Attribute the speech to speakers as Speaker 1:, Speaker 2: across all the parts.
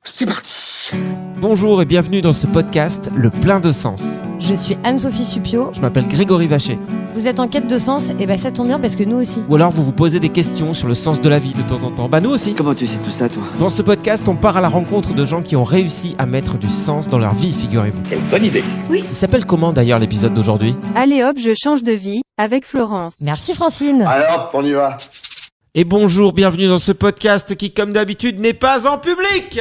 Speaker 1: C'est parti.
Speaker 2: Bonjour et bienvenue dans ce podcast Le Plein de Sens.
Speaker 3: Je suis Anne-Sophie Suppiot.
Speaker 2: Je m'appelle Grégory Vacher.
Speaker 3: Vous êtes en quête de sens, et ça tombe bien parce que nous aussi.
Speaker 2: Ou alors vous vous posez des questions sur le sens de la vie de temps en temps. Nous aussi.
Speaker 1: Comment tu sais tout ça, toi?
Speaker 2: Dans ce podcast, on part à la rencontre de gens qui ont réussi à mettre du sens dans leur vie, figurez-vous.
Speaker 1: Quelle bonne idée.
Speaker 2: Il s'appelle comment d'ailleurs l'épisode d'aujourd'hui ?
Speaker 4: Allez hop, je change de vie, avec Florence.
Speaker 3: Merci Francine.
Speaker 1: Alors, on y va.
Speaker 2: Et bonjour, bienvenue dans ce podcast qui, comme d'habitude, n'est pas en public.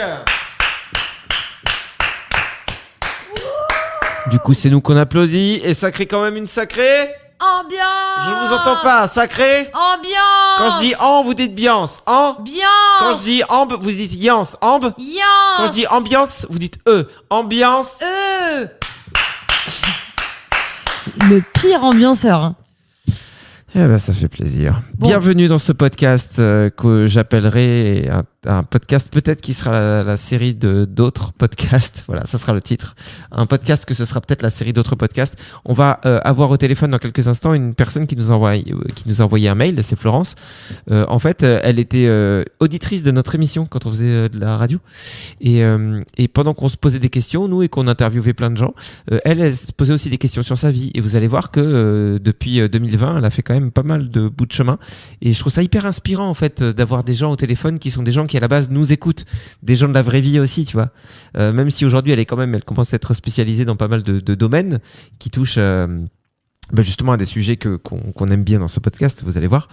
Speaker 2: Du coup, c'est nous qu'on applaudit et ça crée quand même une sacrée...
Speaker 3: Ambiance.
Speaker 2: Je vous entends pas, sacré.
Speaker 3: Ambiance.
Speaker 2: Quand je dis en, vous dites biance. En.
Speaker 3: Ambiance.
Speaker 2: Quand je dis amb, vous dites yance. Amb.
Speaker 3: Yance.
Speaker 2: Quand je dis ambiance, vous dites ambiance.
Speaker 3: C'est le pire ambianceur. Hein.
Speaker 2: Eh ben, ça fait plaisir.
Speaker 3: Bon.
Speaker 2: Bienvenue dans ce podcast que j'appellerai un podcast peut-être qui sera la série d'autres podcasts. Voilà, ça sera le titre. Un podcast que ce sera peut-être la série d'autres podcasts. On va avoir au téléphone dans quelques instants une personne qui nous a envoyé un mail. C'est Florence. En fait, elle était auditrice de notre émission quand on faisait de la radio. Et pendant qu'on se posait des questions, nous, et qu'on interviewait plein de gens, elle se posait aussi des questions sur sa vie. Et vous allez voir que depuis 2020, elle a fait quand même pas mal de bouts de chemin. Et je trouve ça hyper inspirant, en fait, d'avoir des gens au téléphone qui sont des gens qui à la base nous écoutent, des gens de la vraie vie aussi, tu vois. Même si aujourd'hui elle commence à être spécialisée dans pas mal de domaines qui touchent justement à des sujets qu'on aime bien dans ce podcast, vous allez voir.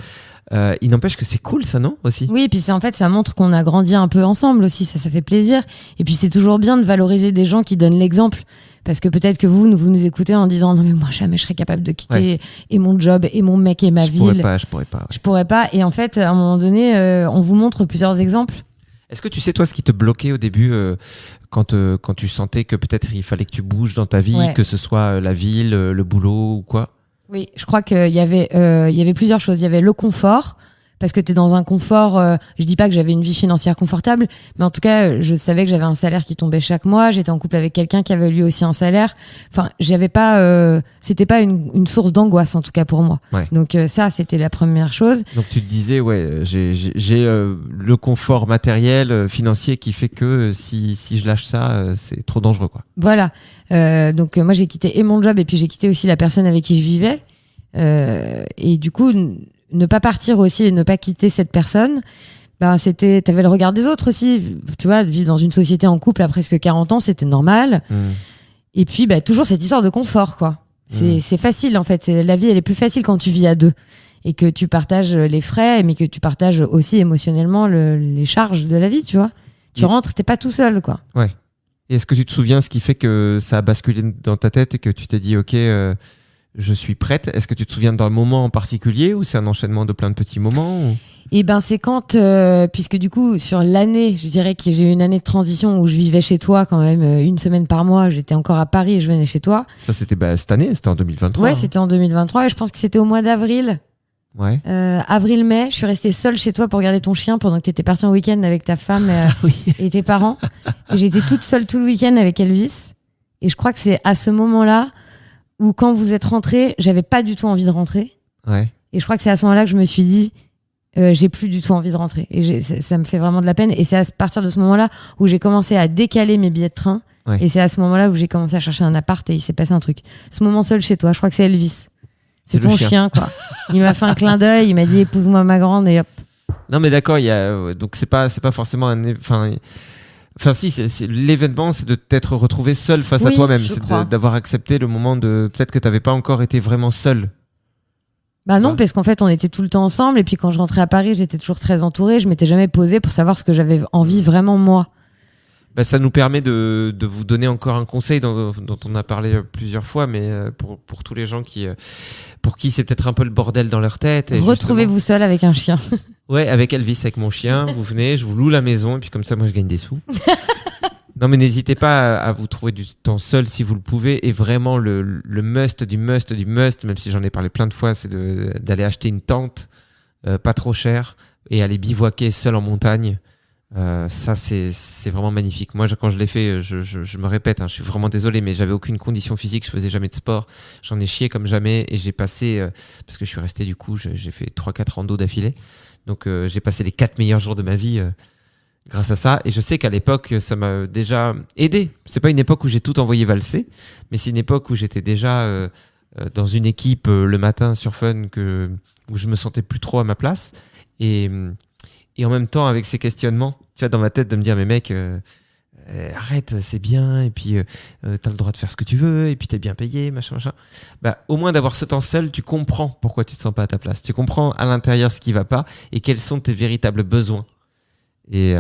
Speaker 2: Il n'empêche que c'est cool ça, non, aussi?
Speaker 3: Oui, et puis en fait ça montre qu'on a grandi un peu ensemble aussi, ça fait plaisir. Et puis c'est toujours bien de valoriser des gens qui donnent l'exemple. Parce que peut-être que vous nous écoutez en disant non mais moi jamais je serais capable de quitter et mon job et mon mec et ma ville.
Speaker 2: Je pourrais pas. Et
Speaker 3: en fait à un moment donné on vous montre plusieurs exemples.
Speaker 2: Est-ce que tu sais toi ce qui te bloquait au début quand tu sentais que peut-être il fallait que tu bouges dans ta vie, que ce soit la ville, le boulot ou quoi?
Speaker 3: Oui, je crois qu'il y avait plusieurs choses. Il y avait le confort. Parce que t'es dans un confort, je dis pas que j'avais une vie financière confortable, mais en tout cas, je savais que j'avais un salaire qui tombait chaque mois, j'étais en couple avec quelqu'un qui avait lui aussi un salaire. Enfin, j'avais pas, c'était pas une source d'angoisse, en tout cas pour moi.
Speaker 2: Ouais.
Speaker 3: Donc ça, c'était la première chose.
Speaker 2: Donc tu te disais, j'ai le confort matériel, financier qui fait que si je lâche ça, c'est trop dangereux, quoi.
Speaker 3: Voilà. Donc moi, j'ai quitté et mon job et puis j'ai quitté aussi la personne avec qui je vivais. Et du coup, ne pas partir aussi et ne pas quitter cette personne, t'avais le regard des autres aussi, tu vois, vivre dans une société en couple à presque 40 ans, c'était normal. Et puis toujours cette histoire de confort, quoi. C'est facile en fait, la vie elle est plus facile quand tu vis à deux et que tu partages les frais, mais que tu partages aussi émotionnellement les charges de la vie, tu vois. Tu rentres, t'es pas tout seul, quoi.
Speaker 2: Ouais. Et est-ce que tu te souviens ce qui fait que ça a basculé dans ta tête et que tu t'es dit ok, je suis prête? Est-ce que tu te souviens d'un moment en particulier ou c'est un enchaînement de plein de petits moments ou...
Speaker 3: Et c'est quand, puisque du coup, sur l'année, je dirais que j'ai eu une année de transition où je vivais chez toi quand même une semaine par mois. J'étais encore à Paris et je venais chez toi.
Speaker 2: Ça, c'était cette année, c'était en 2023.
Speaker 3: Ouais, c'était en 2023 et je pense que c'était au mois d'avril.
Speaker 2: Ouais.
Speaker 3: Avril-mai, je suis restée seule chez toi pour garder ton chien pendant que t'étais partie en week-end avec ta femme et tes parents. Et j'étais toute seule tout le week-end avec Elvis. Et je crois que c'est à ce moment-là où quand vous êtes rentrés, j'avais pas du tout envie de rentrer.
Speaker 2: Ouais.
Speaker 3: Et je crois que c'est à ce moment-là que je me suis dit, j'ai plus du tout envie de rentrer. Et ça me fait vraiment de la peine. Et c'est à partir de ce moment-là où j'ai commencé à décaler mes billets de train.
Speaker 2: Ouais.
Speaker 3: Et c'est à ce moment-là où j'ai commencé à chercher un appart et il s'est passé un truc. Ce moment seul chez toi, je crois que c'est Elvis. C'est ton chien, quoi. Il m'a fait un clin d'œil, il m'a dit épouse-moi ma grande et hop.
Speaker 2: Non mais d'accord, donc c'est pas forcément Enfin si, c'est l'événement, c'est de t'être retrouvé seul face à toi-même, c'est d'avoir accepté le moment de peut-être que t'avais pas encore été vraiment seul.
Speaker 3: Non, parce qu'en fait on était tout le temps ensemble et puis quand je rentrais à Paris, j'étais toujours très entourée, je m'étais jamais posée pour savoir ce que j'avais envie vraiment moi.
Speaker 2: Ça nous permet de vous donner encore un conseil dont on a parlé plusieurs fois, mais pour tous les gens pour qui c'est peut-être un peu le bordel dans leur tête.
Speaker 3: Retrouvez-vous seul avec un chien.
Speaker 2: Ouais, avec Elvis, avec mon chien, vous venez, je vous loue la maison et puis comme ça, moi, je gagne des sous. Non, mais n'hésitez pas à vous trouver du temps seul si vous le pouvez. Et vraiment, le must du must, même si j'en ai parlé plein de fois, c'est d'aller acheter une tente pas trop chère et aller bivouaquer seul en montagne. Ça c'est vraiment magnifique. Moi quand je l'ai fait, je me répète, je suis vraiment désolé, mais j'avais aucune condition physique, je faisais jamais de sport, j'en ai chié comme jamais et j'ai passé parce que je suis resté j'ai fait 3-4 randos d'affilée, donc j'ai passé les 4 meilleurs jours de ma vie grâce à ça. Et je sais qu'à l'époque, ça m'a déjà aidé. C'est pas une époque où j'ai tout envoyé valser, mais c'est une époque où j'étais déjà dans une équipe le matin sur Fun où je me sentais plus trop à ma place. Et en même temps, avec ces questionnements, tu vois, dans ma tête, de me dire, mais mec, arrête, c'est bien, et puis t'as le droit de faire ce que tu veux, et puis t'es bien payé, machin, machin. Bah, au moins d'avoir ce temps seul, tu comprends pourquoi tu te sens pas à ta place. Tu comprends à l'intérieur ce qui va pas et quels sont tes véritables besoins. Et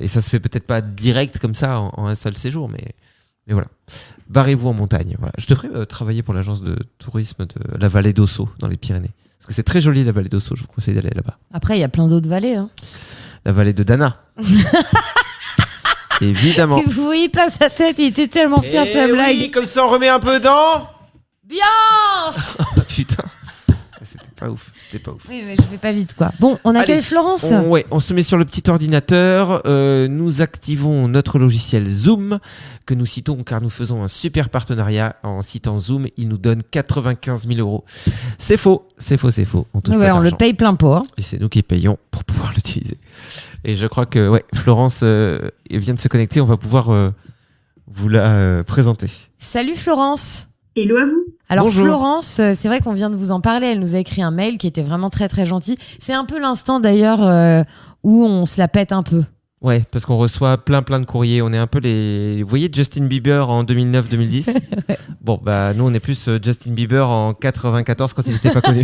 Speaker 2: ça se fait peut-être pas direct comme ça en un seul séjour, mais voilà. Barrez-vous en montagne. Voilà. Je devrais travailler pour l'agence de tourisme de la vallée d'Ossau dans les Pyrénées. Parce que c'est très joli la vallée d'Ossau, je vous conseille d'aller là-bas.
Speaker 3: Après, il y a plein d'autres vallées. Hein.
Speaker 2: La vallée de Dana. Évidemment.
Speaker 3: Vous voyez pas sa tête, il était tellement fier de sa blague.
Speaker 2: Oui, comme ça on remet un peu dans.
Speaker 3: Biance.
Speaker 2: Putain. C'était pas ouf.
Speaker 3: Oui, mais je vais pas vite, quoi. Bon, on a
Speaker 2: Allez,
Speaker 3: quelle Florence
Speaker 2: on se met sur le petit ordinateur. Nous activons notre logiciel Zoom, que nous citons car nous faisons un super partenariat. En citant Zoom, il nous donne 95 000 €. C'est faux. On touche pas
Speaker 3: on le
Speaker 2: d'argent.
Speaker 3: paye plein pot. Hein.
Speaker 2: Et c'est nous qui payons pour pouvoir l'utiliser. Et je crois que Florence vient de se connecter. On va pouvoir vous la présenter.
Speaker 3: Salut Florence.
Speaker 5: Hello à vous.
Speaker 3: Alors
Speaker 2: Bonjour.
Speaker 3: Florence, c'est vrai qu'on vient de vous en parler, elle nous a écrit un mail qui était vraiment très très gentil. C'est un peu l'instant d'ailleurs où on se la pète un peu.
Speaker 2: Ouais, parce qu'on reçoit plein de courriers. On est un peu les... Vous voyez Justin Bieber en 2009-2010 Bon, bah nous on est plus Justin Bieber en 94 quand il n'était pas connu.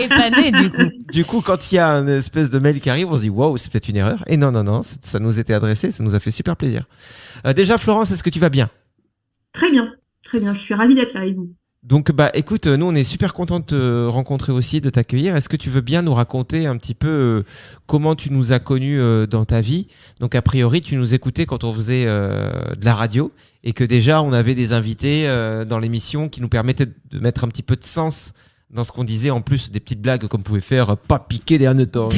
Speaker 3: Et pas né du coup.
Speaker 2: Du coup, quand il y a une espèce de mail qui arrive, on se dit waouh, c'est peut-être une erreur. Et non, ça nous était adressé, ça nous a fait super plaisir. Déjà Florence, est-ce que tu vas bien ?
Speaker 5: Très bien, je suis ravie d'être là avec vous.
Speaker 2: Donc, écoute, nous, on est super contents de te rencontrer aussi, de t'accueillir. Est-ce que tu veux bien nous raconter un petit peu comment tu nous as connus dans ta vie ? Donc, a priori, tu nous écoutais quand on faisait de la radio et que déjà, on avait des invités dans l'émission qui nous permettaient de mettre un petit peu de sens dans ce qu'on disait, en plus des petites blagues comme pouvait faire pas piquer des hannetons.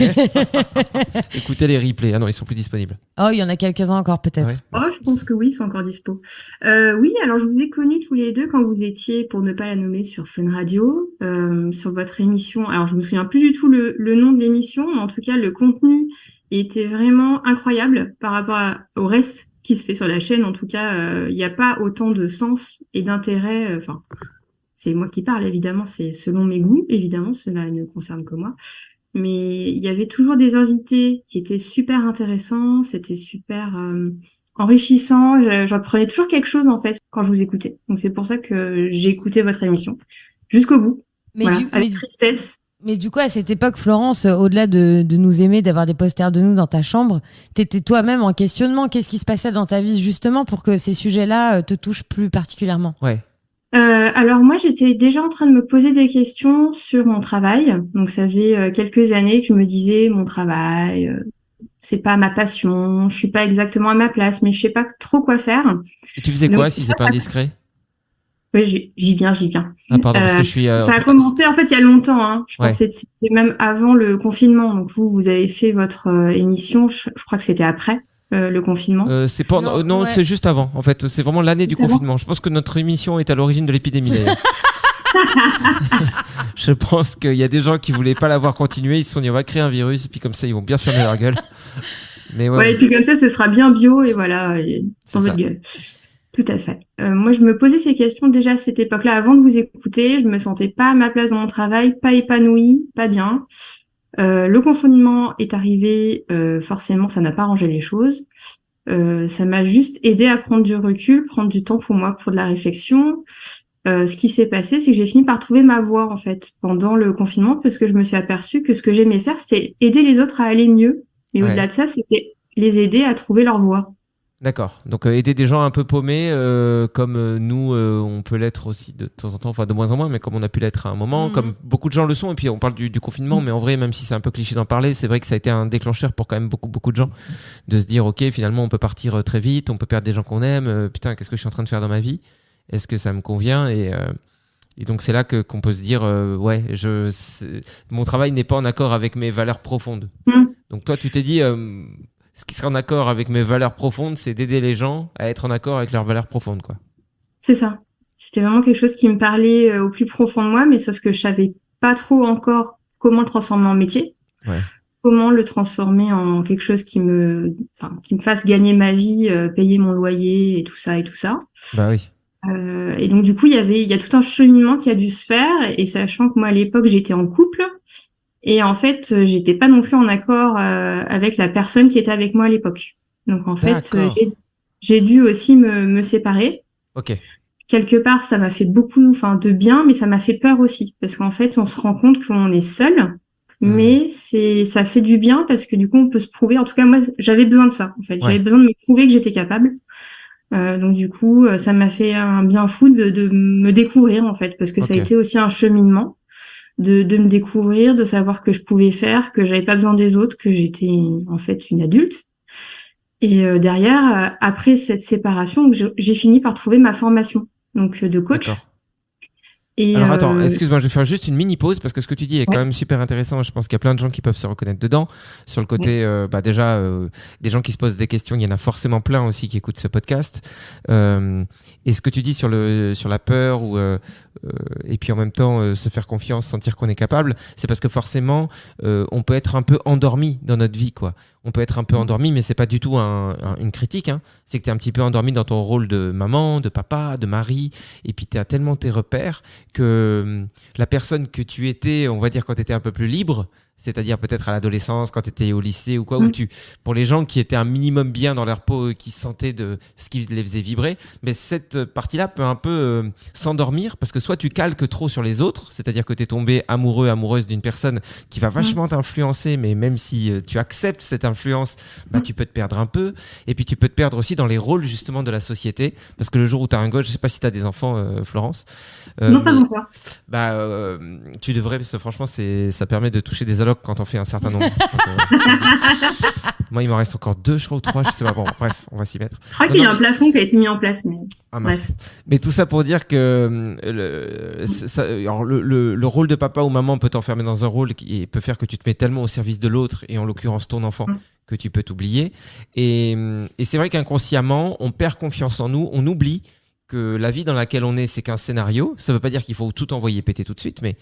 Speaker 2: Écoutez les replays. Ah non, ils sont plus disponibles.
Speaker 3: Oh, il y en a quelques-uns encore peut-être.
Speaker 2: Ouais.
Speaker 5: Oh, je pense que oui, ils sont encore dispo. Oui, alors je vous ai connus tous les deux quand vous étiez, pour ne pas la nommer, sur Fun Radio, sur votre émission. Alors je me souviens plus du tout le nom de l'émission, mais en tout cas le contenu était vraiment incroyable par rapport au reste qui se fait sur la chaîne. En tout cas, il n'y a pas autant de sens et d'intérêt. Enfin, c'est moi qui parle, évidemment, c'est selon mes goûts, évidemment, cela ne concerne que moi. Mais il y avait toujours des invités qui étaient super intéressants, c'était super enrichissant. J'apprenais toujours quelque chose, en fait, quand je vous écoutais. Donc c'est pour ça que j'ai écouté votre émission jusqu'au bout,
Speaker 3: Mais
Speaker 5: voilà,
Speaker 3: du-
Speaker 5: avec
Speaker 3: mais-
Speaker 5: tristesse.
Speaker 3: Mais du coup, à cette époque, Florence, au-delà de nous aimer, d'avoir des posters de nous dans ta chambre, t'étais toi-même en questionnement. Qu'est-ce qui se passait dans ta vie justement pour que ces sujets-là te touchent plus particulièrement ?
Speaker 2: Ouais.
Speaker 5: Alors moi, j'étais déjà en train de me poser des questions sur mon travail. Donc ça faisait quelques années que je me disais mon travail, c'est pas ma passion, je suis pas exactement à ma place, mais je sais pas trop quoi faire.
Speaker 2: Et tu faisais
Speaker 5: Donc,
Speaker 2: quoi si c'est pas indiscret ?
Speaker 5: Oui, j'y viens.
Speaker 2: Ah pardon, parce que je suis...
Speaker 5: Ça a commencé en fait il y a longtemps. Hein. Je pense
Speaker 2: Ouais.
Speaker 5: que c'était même avant le confinement. Donc vous avez fait votre émission. Je crois que c'était après le confinement.
Speaker 2: c'est pas non,
Speaker 3: ouais.
Speaker 2: c'est juste avant. En fait, c'est vraiment l'année du
Speaker 5: Juste avant.
Speaker 2: confinement. Je pense que notre émission est à l'origine de l'épidémie d'ailleurs. Je pense qu'il y a des gens qui voulaient pas l'avoir continué, ils se sont dit on va créer un virus et puis comme ça ils vont bien fermer leur gueule. Mais
Speaker 5: Ouais, et puis comme ça, ce sera bien bio et voilà, et sans
Speaker 2: C'est
Speaker 5: votre
Speaker 2: ça.
Speaker 5: gueule. Tout à fait. Moi, je me posais ces questions déjà à cette époque-là, avant de vous écouter. Je me sentais pas à ma place dans mon travail, pas épanouie, pas bien. Le confinement est arrivé, forcément, ça n'a pas arrangé les choses. Ça m'a juste aidé à prendre du recul, prendre du temps pour moi, pour de la réflexion. Ce qui s'est passé, c'est que j'ai fini par trouver ma voie, en fait, pendant le confinement, parce que je me suis aperçue que ce que j'aimais faire, c'était aider les autres à aller mieux. Mais
Speaker 2: Ouais.
Speaker 5: au-delà de ça, c'était les aider à trouver leur voie.
Speaker 2: D'accord. Donc aider des gens un peu paumés, comme nous, on peut l'être aussi de temps en temps, enfin de moins en moins, mais comme on a pu l'être à un moment,
Speaker 3: Mhm.
Speaker 2: comme beaucoup de gens le sont. Et puis on parle du confinement, mais en vrai, même si c'est un peu cliché d'en parler, c'est vrai que ça a été un déclencheur pour quand même beaucoup de gens de se dire, ok, finalement, on peut partir très vite, on peut perdre des gens qu'on aime. Putain, qu'est-ce que je suis en train de faire dans ma vie ? Est-ce que ça me convient ? Et donc c'est là qu'on peut se dire, ouais, mon travail n'est pas en accord avec mes valeurs profondes.
Speaker 5: Mhm.
Speaker 2: Donc toi, tu t'es dit. Ce qui serait en accord avec mes valeurs profondes, c'est d'aider les gens à être en accord avec leurs valeurs profondes, quoi.
Speaker 5: C'est ça. C'était vraiment quelque chose qui me parlait au plus profond de moi, mais sauf que je savais pas trop encore comment le transformer en métier.
Speaker 2: Ouais.
Speaker 5: comment le transformer en quelque chose qui me fasse gagner ma vie, payer mon loyer et tout ça.
Speaker 2: Bah oui.
Speaker 5: Et donc du coup, il y a tout un cheminement qui a dû se faire, et sachant que moi à l'époque j'étais en couple, et en fait j'étais pas non plus en accord avec la personne qui était avec moi à l'époque. Donc en fait j'ai dû aussi me séparer.
Speaker 2: Ok.
Speaker 5: Quelque part ça m'a fait beaucoup de bien, mais ça m'a fait peur aussi, parce qu'en fait on se rend compte qu'on est seul, mais ça fait du bien parce que du coup on peut se prouver. En tout cas moi j'avais besoin de ça en fait, j'avais besoin de me prouver que j'étais capable. Donc du coup, ça m'a fait un bien fou de me découvrir en fait, parce que ça a été aussi un cheminement de me découvrir, de savoir que je pouvais faire, que j'avais pas besoin des autres, que j'étais en fait une adulte. Et derrière, après cette séparation, j'ai fini par trouver ma formation donc de coach.
Speaker 2: D'accord.
Speaker 5: Et
Speaker 2: alors attends, excuse-moi, je vais faire juste une mini pause parce que ce que tu dis est quand même super intéressant. Je pense qu'il y a plein de gens qui peuvent se reconnaître dedans. Sur le côté, déjà, des gens qui se posent des questions, il y en a forcément plein aussi qui écoutent ce podcast. Et ce que tu dis sur la peur et puis en même temps se faire confiance, sentir qu'on est capable, c'est parce que forcément, on peut être un peu endormi dans notre vie, quoi. On peut être un peu endormi, mais c'est pas du tout une critique, hein. C'est que tu es un petit peu endormi dans ton rôle de maman, de papa, de mari, et puis tu as tellement tes repères que la personne que tu étais, on va dire quand tu étais un peu plus libre, c'est-à-dire peut-être à l'adolescence, quand tu étais au lycée ou quoi, où pour les gens qui étaient un minimum bien dans leur peau, qui sentaient de ce qui les faisait vibrer, mais cette partie-là peut un peu s'endormir parce que soit tu calques trop sur les autres, c'est-à-dire que tu es tombé amoureux, amoureuse d'une personne qui va vachement t'influencer, mais même si tu acceptes cette influence, tu peux te perdre un peu. Et puis tu peux te perdre aussi dans les rôles justement de la société, parce que le jour où tu as un gosse, je sais pas si tu as des enfants, Florence.
Speaker 5: Non, pas encore.
Speaker 2: Tu devrais, parce que franchement, ça permet de toucher des allocs quand on fait un certain nombre. Moi, il m'en reste encore 2, je crois, ou 3, je sais pas. Bon, bref, on va s'y mettre.
Speaker 5: Je crois qu'il y a un plafond qui a été mis en place, mais...
Speaker 2: Ah mince. Mais tout ça pour dire que le rôle de papa ou maman peut t'enfermer dans un rôle qui peut faire que tu te mets tellement au service de l'autre, et en l'occurrence ton enfant, que tu peux t'oublier. Et c'est vrai qu'inconsciemment, on perd confiance en nous, on oublie que la vie dans laquelle on est, c'est qu'un scénario. Ça ne veut pas dire qu'il faut tout envoyer péter tout de suite, mais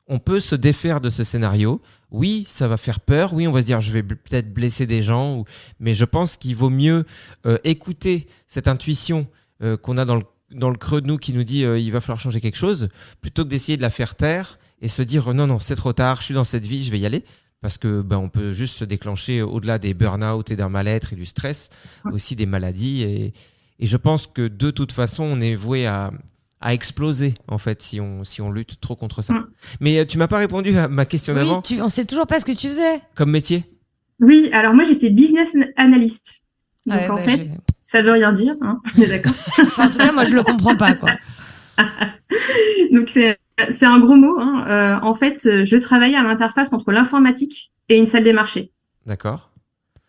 Speaker 2: on peut se défaire de ce scénario. Oui, ça va faire peur. Oui, on va se dire, je vais peut-être blesser des gens. Mais je pense qu'il vaut mieux écouter cette intuition qu'on a dans le creux de nous qui nous dit il va falloir changer quelque chose, plutôt que d'essayer de la faire taire et se dire non, c'est trop tard, je suis dans cette vie, je vais y aller. Parce que on peut juste se déclencher au-delà des burn-out et d'un mal-être et du stress, aussi des maladies. Et je pense que de toute façon, on est voué à exploser en fait si on lutte trop contre ça. Mais tu m'as pas répondu à ma question d'avant.
Speaker 3: Oui, on sait toujours pas ce que tu faisais.
Speaker 2: Comme métier.
Speaker 5: Oui, alors moi j'étais business analyst. Donc en fait, ça veut rien dire, hein. On est d'accord.
Speaker 3: En tout cas, moi je le comprends pas, quoi.
Speaker 5: Donc c'est un gros mot, hein. En fait, je travaillais à l'interface entre l'informatique et une salle des marchés.
Speaker 2: D'accord.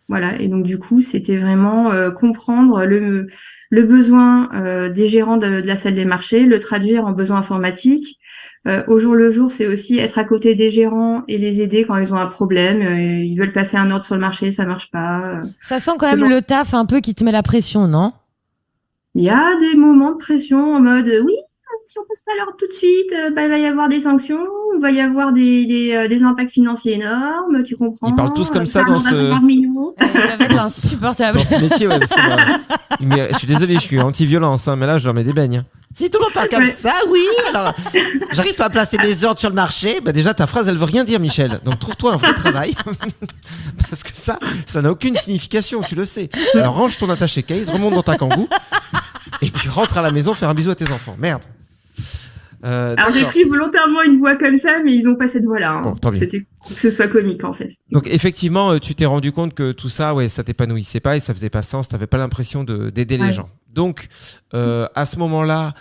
Speaker 5: Voilà, et donc du coup, c'était vraiment comprendre le besoin des gérants de la salle des marchés, le traduire en besoin informatique. Au jour le jour, c'est aussi être à côté des gérants et les aider quand ils ont un problème. Ils veulent passer un ordre sur le marché, ça marche pas.
Speaker 3: Ça sent quand même le taf un peu qui te met la pression, non?
Speaker 5: Il y a des moments de pression en mode oui, si on passe pas l'ordre tout de suite, il va y avoir des sanctions, il va y avoir des impacts financiers énormes, tu comprends.
Speaker 2: Ils parlent tous comme ça dans ce...
Speaker 3: Ça va être insupportable.
Speaker 2: Dans ce métier, ouais, parce que mais, je suis désolé, je suis anti-violence, mais là, je leur mets des beignes.
Speaker 6: Si tout le monde parle comme ça, oui, alors j'arrive pas à placer mes ordres sur le marché.
Speaker 2: Déjà, ta phrase, elle veut rien dire, Michel. Donc, trouve-toi un vrai travail. Parce que ça n'a aucune signification, tu le sais. Alors, range ton attaché case, remonte dans ta kangou, et puis rentre à la maison faire un bisou à tes enfants. Merde.
Speaker 5: Alors j'ai pris volontairement une voix comme ça, mais ils ont pas cette voix-là. Hein.
Speaker 2: Bon,
Speaker 5: c'était pour que ce soit comique en fait.
Speaker 2: Donc effectivement, tu t'es rendu compte que tout ça, ça t'épanouissait pas et ça faisait pas sens. T'avais pas l'impression d'aider les gens. Donc à ce moment-là,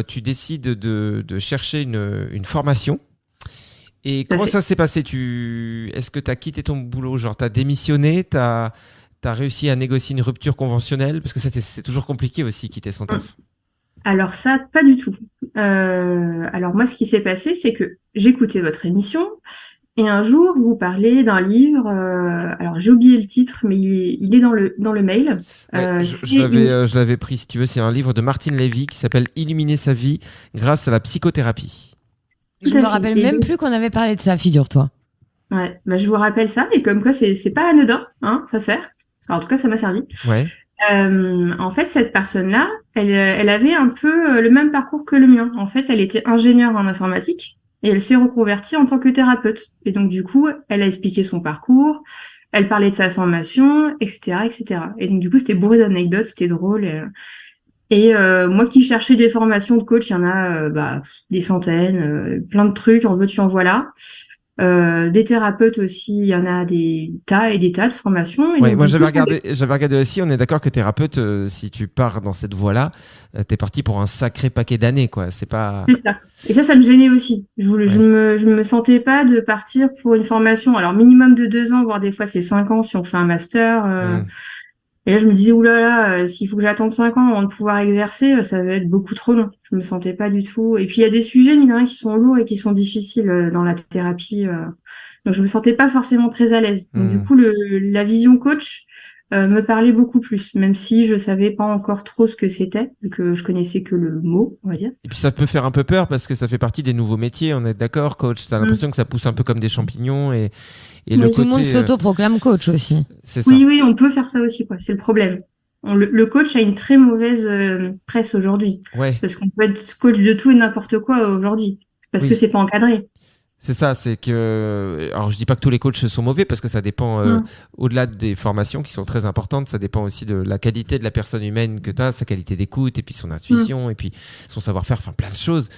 Speaker 2: tu décides de chercher une formation. Et comment ça s'est passé? Est-ce que tu as quitté ton boulot? Genre t'as démissionné, t'as réussi à négocier une rupture conventionnelle? Parce que c'est toujours compliqué aussi quitter son taf.
Speaker 5: Alors ça, pas du tout. Alors moi, ce qui s'est passé, c'est que j'écoutais votre émission et un jour, vous parlez d'un livre. Alors j'ai oublié le titre, mais il est dans le mail.
Speaker 2: Je l'avais pris, si tu veux. C'est un livre de Martine Lévy qui s'appelle « Illuminer sa vie grâce à la psychothérapie ».
Speaker 3: Je me rappelle même plus qu'on avait parlé de ça, figure-toi.
Speaker 5: Ouais, bah, je vous rappelle ça, et comme quoi c'est pas anodin, hein, ça sert. Alors, en tout cas, ça m'a servi.
Speaker 2: Ouais.
Speaker 5: En fait, cette personne-là, elle avait un peu le même parcours que le mien. En fait, elle était ingénieure en informatique et elle s'est reconvertie en tant que thérapeute. Et donc, du coup, elle a expliqué son parcours, elle parlait de sa formation, etc., etc. Et donc, du coup, c'était bourré d'anecdotes, c'était drôle. Moi qui cherchais des formations de coach, il y en a des centaines, plein de trucs, en veux-tu, en voilà. Des thérapeutes aussi, il y en a des tas et des tas de formations. Et
Speaker 2: Ouais,
Speaker 5: donc,
Speaker 2: moi
Speaker 5: du
Speaker 2: j'avais
Speaker 5: coup,
Speaker 2: regardé aussi, on est d'accord que thérapeute, si tu pars dans cette voie-là, t'es parti pour un sacré paquet d'années, quoi. C'est pas...
Speaker 5: c'est ça. Et ça me gênait aussi. Je
Speaker 2: Ouais.
Speaker 5: me sentais pas de partir pour une formation. Alors, minimum de 2 ans, voire des fois c'est 5 ans si on fait un master.
Speaker 2: Hmm.
Speaker 5: Et là, je me disais, oulala, s'il faut que j'attende 5 ans avant de pouvoir exercer, ça va être beaucoup trop long. Je me sentais pas du tout. Et puis, il y a des sujets, mine de rien, qui sont lourds et qui sont difficiles dans la thérapie. Donc, je me sentais pas forcément très à l'aise. Donc, du
Speaker 2: Hmm.
Speaker 5: coup, la vision coach me parlait beaucoup plus, même si je savais pas encore trop ce que c'était, vu que je connaissais que le mot, on va dire.
Speaker 2: Et puis ça peut faire un peu peur parce que ça fait partie des nouveaux métiers, on est d'accord, coach. T'as l'impression que ça pousse un peu comme des champignons et le
Speaker 5: Oui,
Speaker 3: Tout le monde
Speaker 2: côté...
Speaker 3: s'auto-proclame coach aussi.
Speaker 2: c'est ça.
Speaker 5: Oui, oui, on peut faire ça aussi, quoi. C'est le problème. Le coach a une très mauvaise presse aujourd'hui,
Speaker 2: Ouais,
Speaker 5: parce qu'on peut être coach de tout et n'importe quoi aujourd'hui, parce que
Speaker 2: oui.
Speaker 5: c'est pas encadré.
Speaker 2: C'est ça, c'est que... Alors je dis pas que tous les coachs sont mauvais parce que ça dépend,
Speaker 5: Mm.
Speaker 2: au-delà des formations qui sont très importantes, ça dépend aussi de la qualité de la personne humaine que tu as, sa qualité d'écoute et puis son intuition et puis son savoir-faire, enfin plein de choses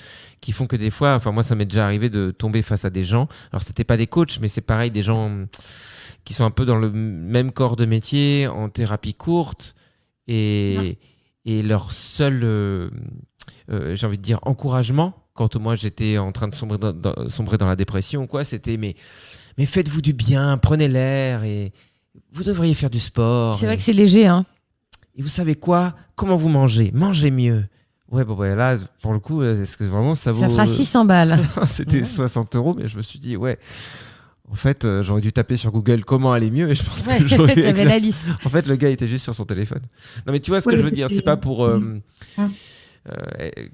Speaker 2: qui font que des fois, enfin moi ça m'est déjà arrivé de tomber face à des gens, alors c'était pas des coachs mais c'est pareil, des gens qui sont un peu dans le même corps de métier, en thérapie courte et leur seul, j'ai envie de dire, encouragement quand moi j'étais en train de sombrer dans la dépression ou quoi, c'était mais faites-vous du bien, prenez l'air et vous devriez faire du sport.
Speaker 3: C'est vrai que c'est léger, hein.
Speaker 2: Et vous savez quoi? Comment vous mangez? Mangez mieux. Ouais, bon, ouais, là, pour le coup, est-ce que vraiment ça vaut...
Speaker 3: Ça fera 600 balles.
Speaker 2: C'était 60 €, mais je me suis dit, ouais, en fait, j'aurais dû taper sur Google comment aller mieux et je pense
Speaker 3: Ouais,
Speaker 2: que j'aurais eu
Speaker 3: t'avais la liste.
Speaker 2: En fait, le gars était juste sur son téléphone. Non, mais tu vois ce que
Speaker 5: Ouais,
Speaker 2: je veux dire, c'est pas pour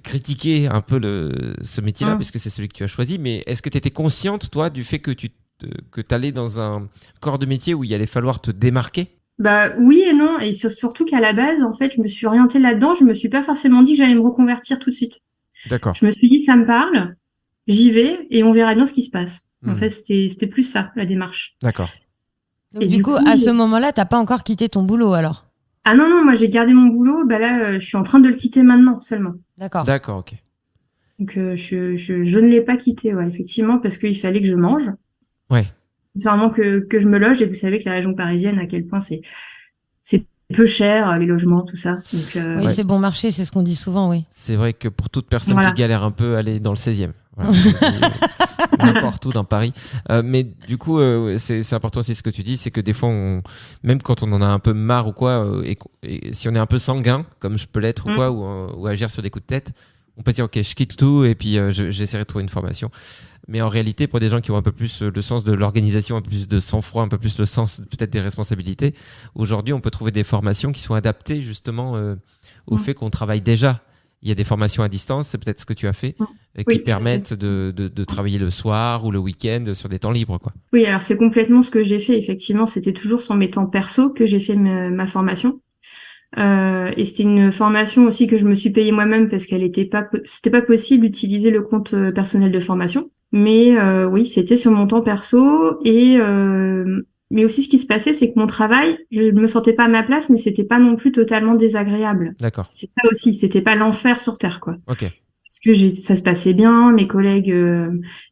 Speaker 2: critiquer un peu ce métier-là, puisque c'est celui que tu as choisi, mais est-ce que tu étais consciente, toi, du fait que tu allais dans un corps de métier où il allait falloir te démarquer?
Speaker 5: Bah oui et non, et surtout qu'à la base, en fait, je me suis orientée là-dedans, je me suis pas forcément dit que j'allais me reconvertir tout de suite.
Speaker 2: D'accord.
Speaker 5: Je me suis dit, ça me parle, j'y vais et on verra bien ce qui se passe. En
Speaker 2: Hmm.
Speaker 5: fait, c'était plus ça, la démarche.
Speaker 2: D'accord.
Speaker 3: Donc,
Speaker 5: Et
Speaker 3: du
Speaker 5: du
Speaker 3: coup,
Speaker 5: coup,
Speaker 3: à ce moment-là, t'as pas encore quitté ton boulot alors?
Speaker 5: Ah non, non, moi j'ai gardé mon boulot, bah là, je suis en train de le quitter maintenant seulement.
Speaker 3: D'accord.
Speaker 2: D'accord, ok.
Speaker 5: Donc je ne l'ai pas quitté, ouais, effectivement, parce qu'il fallait que je mange.
Speaker 2: Ouais.
Speaker 5: C'est vraiment que je me loge, et vous savez que la région parisienne, à quel point c'est peu cher, les logements, tout ça. Donc,
Speaker 3: Oui,
Speaker 2: Ouais.
Speaker 3: c'est bon marché, c'est ce qu'on dit souvent, oui.
Speaker 2: C'est vrai que pour toute personne
Speaker 5: Voilà.
Speaker 2: qui galère un peu, aller dans le 16e. Voilà. N'importe où dans Paris. Mais du coup, c'est important aussi ce que tu dis, c'est que des fois, même quand on en a un peu marre ou quoi, et si on est un peu sanguin, comme je peux l'être ou quoi, ou agir sur des coups de tête, on peut dire ok, je quitte tout et puis j'essaierai de trouver une formation. Mais en réalité, pour des gens qui ont un peu plus le sens de l'organisation, un peu plus de sang-froid, un peu plus le sens peut-être des responsabilités, aujourd'hui, on peut trouver des formations qui sont adaptées justement au fait qu'on travaille déjà. Il y a des formations à distance, c'est peut-être ce que tu as fait, qui
Speaker 5: Oui,
Speaker 2: permettent de travailler le soir ou le week-end sur des temps libres, quoi.
Speaker 5: Oui, alors c'est complètement ce que j'ai fait. Effectivement, c'était toujours sur mes temps perso que j'ai fait ma formation. Et c'était une formation aussi que je me suis payée moi-même parce qu'elle c'était pas possible d'utiliser le compte personnel de formation. Mais oui, c'était sur mon temps perso mais aussi ce qui se passait, c'est que mon travail, je me sentais pas à ma place, mais c'était pas non plus totalement désagréable.
Speaker 2: D'accord.
Speaker 5: C'est ça aussi, c'était pas l'enfer sur terre, quoi.
Speaker 2: Ok.
Speaker 5: Parce que ça se passait bien, mes collègues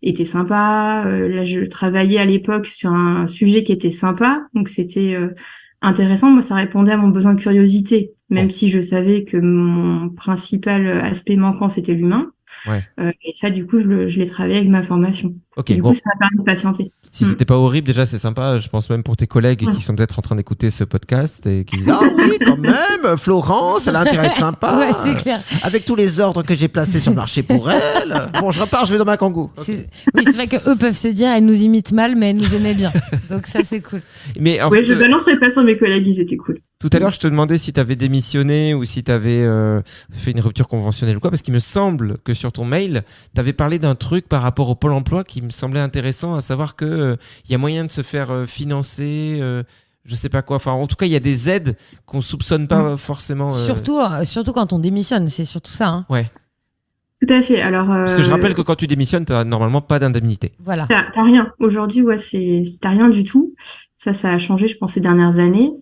Speaker 5: étaient sympas. Là, je travaillais à l'époque sur un sujet qui était sympa, donc c'était intéressant. Moi, ça répondait à mon besoin de curiosité, même
Speaker 2: Bon.
Speaker 5: si je savais que mon principal aspect manquant, c'était l'humain.
Speaker 2: Ouais.
Speaker 5: Et ça, du coup, je l'ai travaillé avec ma formation.
Speaker 2: Ok,
Speaker 5: Et du
Speaker 2: bon.
Speaker 5: coup, ça m'a permis de patienter.
Speaker 2: Si c'était pas horrible, déjà, c'est sympa. Je pense même pour tes collègues qui sont peut-être en train d'écouter ce podcast et qui disent ah oui, quand même, Florence, elle a intérêt à être sympa.
Speaker 3: Ouais, c'est clair.
Speaker 6: Avec tous les ordres que j'ai placés sur le marché pour elle. Bon, je repars, je vais dans ma kangou.
Speaker 3: Oui, c'est vrai qu'eux peuvent se dire, elle nous imite mal, mais elle nous aimait bien. Donc ça, c'est cool.
Speaker 2: Mais en
Speaker 5: Ouais,
Speaker 2: fait,
Speaker 5: je balancerai pas sur mes collègues, ils étaient cool.
Speaker 2: Tout à l'heure, je te demandais si tu avais démissionné ou si tu avais fait une rupture conventionnelle ou quoi, parce qu'il me semble que sur ton mail, tu avais parlé d'un truc par rapport au Pôle emploi qui me semblait intéressant, à savoir qu'il y a moyen de se faire financer, je sais pas quoi. Enfin, en tout cas, il y a des aides qu'on soupçonne pas forcément.
Speaker 3: Surtout quand on démissionne, c'est surtout ça. Hein.
Speaker 2: Ouais.
Speaker 5: Tout à fait. Alors,
Speaker 2: Parce que je rappelle que quand tu démissionnes, tu n'as normalement pas d'indemnité.
Speaker 3: Voilà.
Speaker 5: t'as rien. Aujourd'hui, ouais, t'as rien du tout. Ça a changé, je pense, ces dernières années.